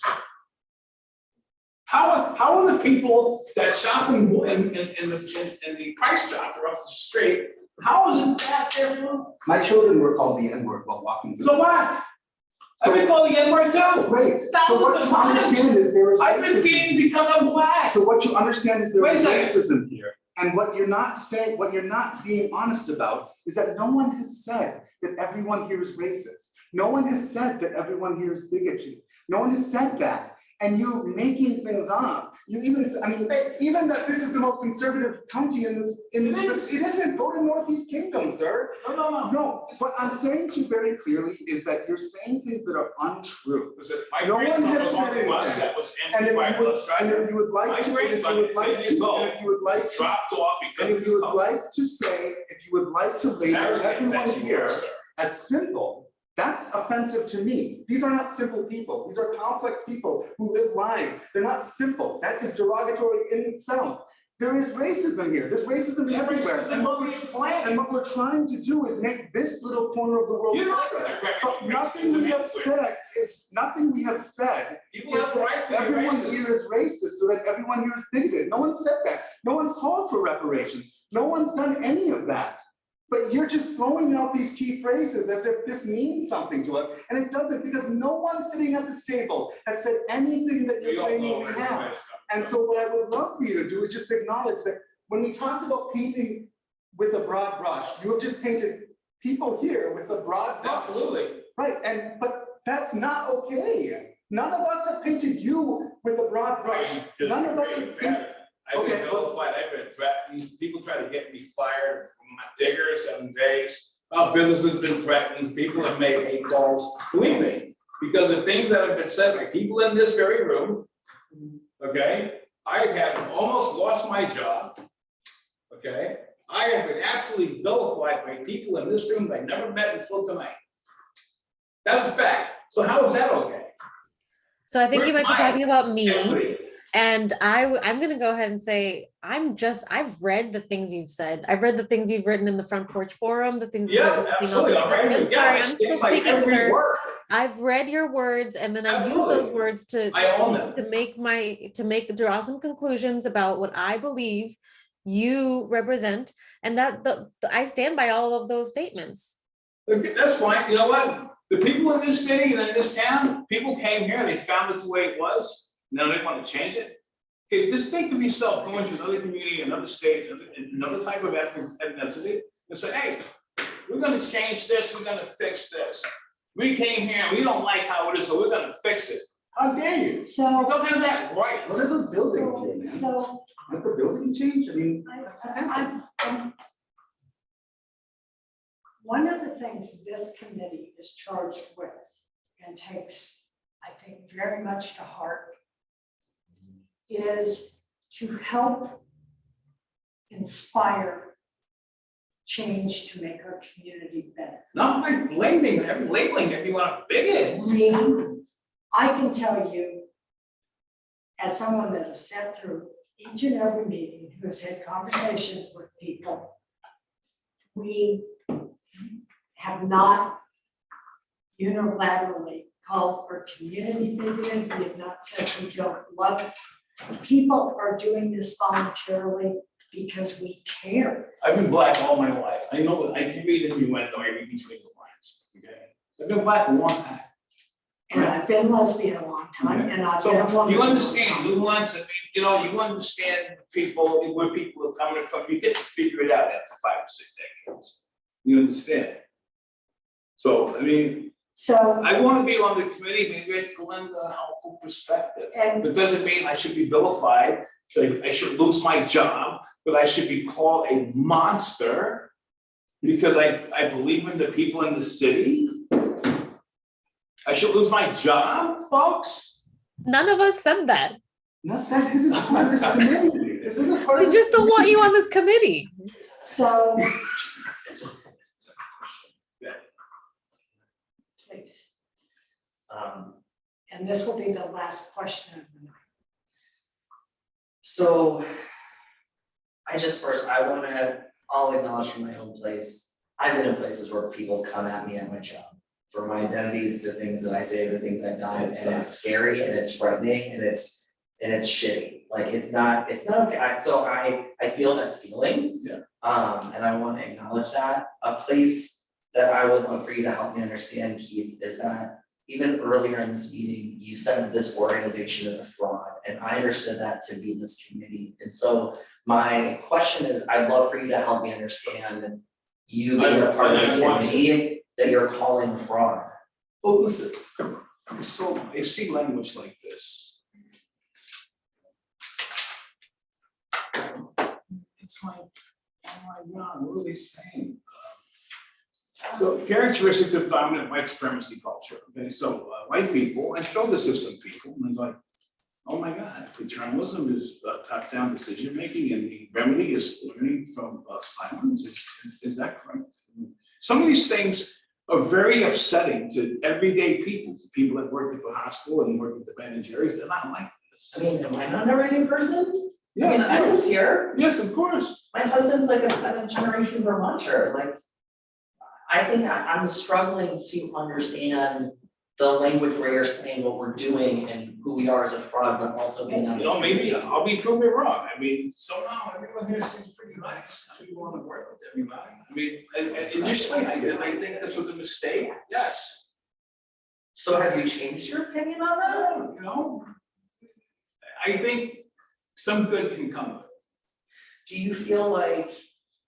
S6: How are the people that shop in the Price Chopper up the street, how is it that they're?
S3: My children were called the N-word while walking through.
S6: So what? I've been called the N-word too.
S3: Great, so what you understand is there is
S6: I've been
S3: racism.
S6: beaten because I'm black.
S3: So what you understand is there
S6: Wait a
S3: is
S6: second.
S3: racism here. And what you're not saying, what you're not being honest about is that no one has said that everyone here is racist. No one has said that everyone here is bigoted. No one has said that. And you're making things up. You even, even that this is the most conservative county in this, it isn't. Go to Northeast Kingdom, sir.
S6: No.
S3: No, what I'm saying to you very clearly is that you're saying things that are untrue.
S6: Listen, my
S3: No one
S6: grandson
S3: has
S6: was on
S3: said
S6: the bus
S3: anything.
S6: that was
S3: And
S6: empty by a bus
S3: if
S6: driver.
S3: you would like
S6: My
S3: to,
S6: grandson, 10 years old, was dropped off
S3: and
S6: because of
S3: if
S6: his
S3: you would
S6: color.
S3: like to say, if you would like to label
S6: Arrogant
S3: everyone
S6: that you
S3: here
S6: are, sir.
S3: as simple, that's offensive to me. These are not simple people. These are complex people who live lives. They're not simple. That is derogatory in itself. There is racism here. There's racism everywhere. And what we're trying to do is make this little corner of the world
S6: You're not
S3: better.
S6: gonna correct
S3: But
S6: me.
S3: nothing we have
S6: Racism
S3: said is, nothing we have said
S6: People
S3: is
S6: have the right
S3: that
S6: to be
S3: everyone
S6: racist.
S3: here is racist or that everyone here is bigoted. No one said that. No one's called for reparations. No one's done any of that. But you're just throwing out these key phrases as if this means something to us, and it doesn't, because no one sitting at this table has said anything that
S6: We
S3: you're
S6: all know
S3: claiming we
S6: where
S3: have.
S6: that's coming
S3: And so what I would love for you to do is just acknowledge that when we talked about painting with a broad brush, you have just painted people here with a broad brush.
S6: Absolutely.
S3: Right, but that's not okay. None of us have painted you with a broad brush. None of us have painted.
S6: I've been
S3: Okay, well-
S6: vilified, I've been threatened, people try to get me fired from my digger 7 days. Our business has been threatened, people have made hate calls, believe me, because of things that have been said by people in this very room. Okay, I have almost lost my job. Okay, I have been absolutely vilified by people in this room that I never met until tonight. That's a fact, so how is that okay?
S7: So I think you might be talking about me.
S6: Equity.
S7: And I'm gonna go ahead and say, I've read the things you've said. I've read the things you've written in the Front Porch Forum, the things you've
S6: Yeah,
S7: written.
S6: absolutely, I'm ready, yeah, I
S7: I'm still
S6: stand by
S7: speaking,
S6: every
S7: sir.
S6: word.
S7: I've read your words and then I use those
S6: Absolutely.
S7: words
S6: I own them.
S7: to draw some conclusions about what I believe you represent. And I stand by all of those statements.
S6: Okay, that's fine, you know what? The people in this city and in this town, people came here and they found it the way it was, now they want to change it. Okay, just think of yourself going to another community, another state, another type of ethnicity, and say, hey, we're gonna change this, we're gonna fix this. We came here, and we don't like how it is, so we're gonna fix it. How dare you? You
S2: So,
S6: don't have that right.
S3: What are those buildings here, man?
S2: so
S3: Have the buildings changed? I mean,
S2: I'm one of the things this committee is charged with and takes, I think, very much to heart is to help inspire change to make our community better.
S6: Not by blaming them, labeling everyone a bigot.
S2: I can tell you, as someone that has sat through each and every meeting, who has had conversations with people, we have not unilaterally called our community bigoted. We have not said we don't love it. People are doing this voluntarily because we care.
S6: I've been black all my life. I know, I can read the innuendo, I read between the lines, okay? I've been black a long time.
S2: And I've been lesbian a long time, and I've
S6: So
S2: been a woman.
S6: you
S2: a long
S6: understand
S2: time.
S6: nuance, I mean, you understand people, where people are coming from, you get to figure it out after 5 or 6 decades. You understand? So, I mean,
S2: So,
S6: I want to be on the committee, maybe I can lend a helpful perspective.
S2: and
S6: It doesn't mean I should be vilified, I should lose my job, but I should be called a monster because I believe in the people in the city. I should lose my job, folks?
S7: None of us said that.
S3: Not that isn't part of this committee. This isn't part of
S7: We
S3: this
S7: just don't want you on this committee.
S2: so. Please, and this will be the last question of the night.
S10: So I'll acknowledge from my own place, I've been in places where people come at me at my job for my identities, the things that I say, the things I've done, and it's scary and it's frightening and it's shitty. Like it's not okay. I feel that feeling.
S6: Yeah.
S10: And I want to acknowledge that. A place that I would love for you to help me understand, Keith, is that even earlier in this meeting, you said this organization is a fraud, and I understood that to be this committee. And so my question is, I'd love for you to help me understand you being a part of the committee that you're calling a fraud.
S6: Well, listen, so I see language like this. It's like, oh my God, what are they saying? So characteristics of dominant white supremacy culture. Okay, so white people, I showed this to some people, and it's like, oh my God, paternalism is top-down decision-making, and the remedy is learning from silence. Is that correct? Some of these things are very upsetting to everyday people, to people that work at the hospital and work at the managerials. They're not like this.
S10: I mean, am I not a writing person?
S6: Yeah,
S10: I mean,
S6: of
S10: I
S6: course.
S10: live here.
S6: Yes, of course.
S10: My husband's like a 7th-generation Vermonter. Like, I think I'm struggling to understand the language where you're saying what we're doing and who we are as a fraud, but also being on the
S6: Maybe
S10: committee.
S6: I'll be proven wrong. I mean, somehow everyone here seems pretty nice. People want to work with everybody. I mean, initially, I think this was a mistake. Yes.
S10: So have you changed your opinion on that?
S6: You know, I think some good can come of it.
S10: Do you feel like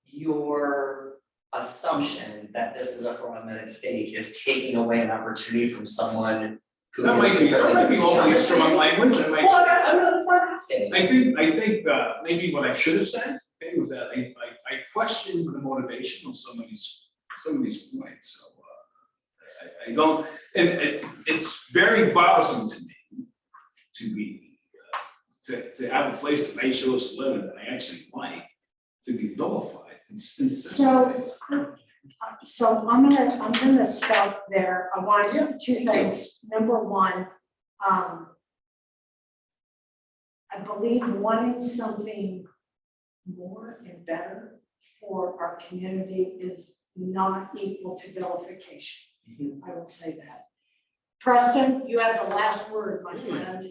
S10: your assumption that this is a fraud and that it's fake is taking away an opportunity from someone who
S6: That might be overly strong language. I might
S10: Well,
S6: say.
S10: I'm not asking.
S6: I think maybe what I should have said, okay, was that I question the motivation of some of these points. So I don't, and it's very bothersome to me to be to have a place that I chose to live in that I actually like to be vilified.
S2: So I'm gonna stop there. I want two things. Number one, I believe wanting something more and better for our community is not equal to vilification. I will say that. Preston, you have the last word, my friend.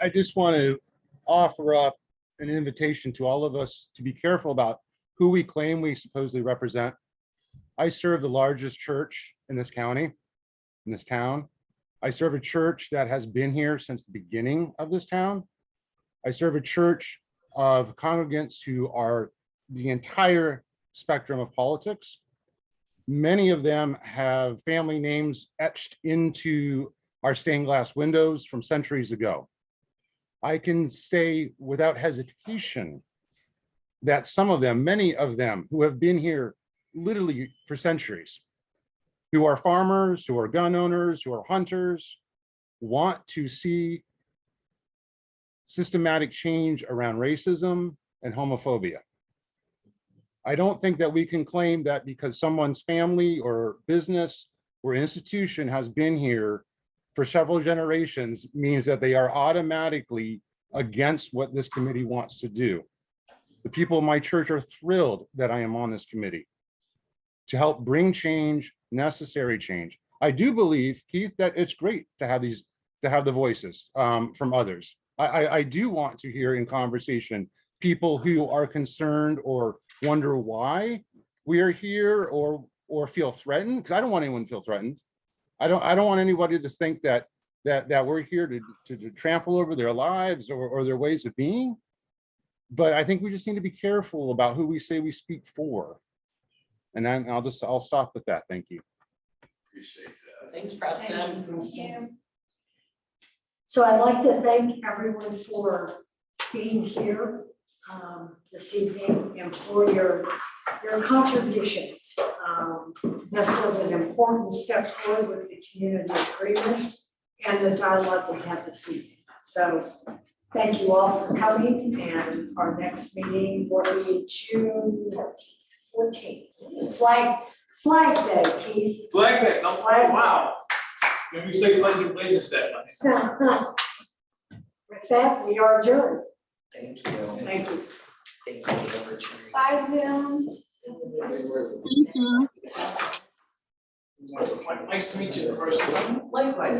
S8: I just want to offer up an invitation to all of us to be careful about who we claim we supposedly represent. I serve the largest church in this county, in this town. I serve a church that has been here since the beginning of this town. I serve a church of congregants who are the entire spectrum of politics. Many of them have family names etched into our stained glass windows from centuries ago. I can say without hesitation that some of them, many of them who have been here literally for centuries, who are farmers, who are gun owners, who are hunters, want to see systematic change around racism and homophobia. I don't think that we can claim that because someone's family or business or institution has been here for several generations means that they are automatically against what this committee wants to do. The people of my church are thrilled that I am on this committee to help bring change, necessary change. I do believe, Keith, that it's great to have the voices from others. I do want to hear in conversation people who are concerned or wonder why we are here or feel threatened, because I don't want anyone to feel threatened. I don't want anybody to think that we're here to trample over their lives or their ways of being. But I think we just need to be careful about who we say we speak for. And then I'll stop with that. Thank you.
S6: Appreciate that.
S10: Thanks,
S2: Thank
S10: Preston.
S2: you, Preston. So I'd like to thank everyone for being here this evening and for your contributions. This was an important step forward with the community agreement and the dialogue we had this evening. So thank you all for coming, and our next meeting will be June 14th. Flag Day, Keith.
S6: Flag Day, no flag, wow. Maybe say pledge of allegiance that night.
S2: With that, we are adjourned.
S10: Thank you.
S2: Thank you.
S10: Thank you for cheering.
S1: Bye, Zoom.
S6: Nice to meet you in person.
S10: Likewise.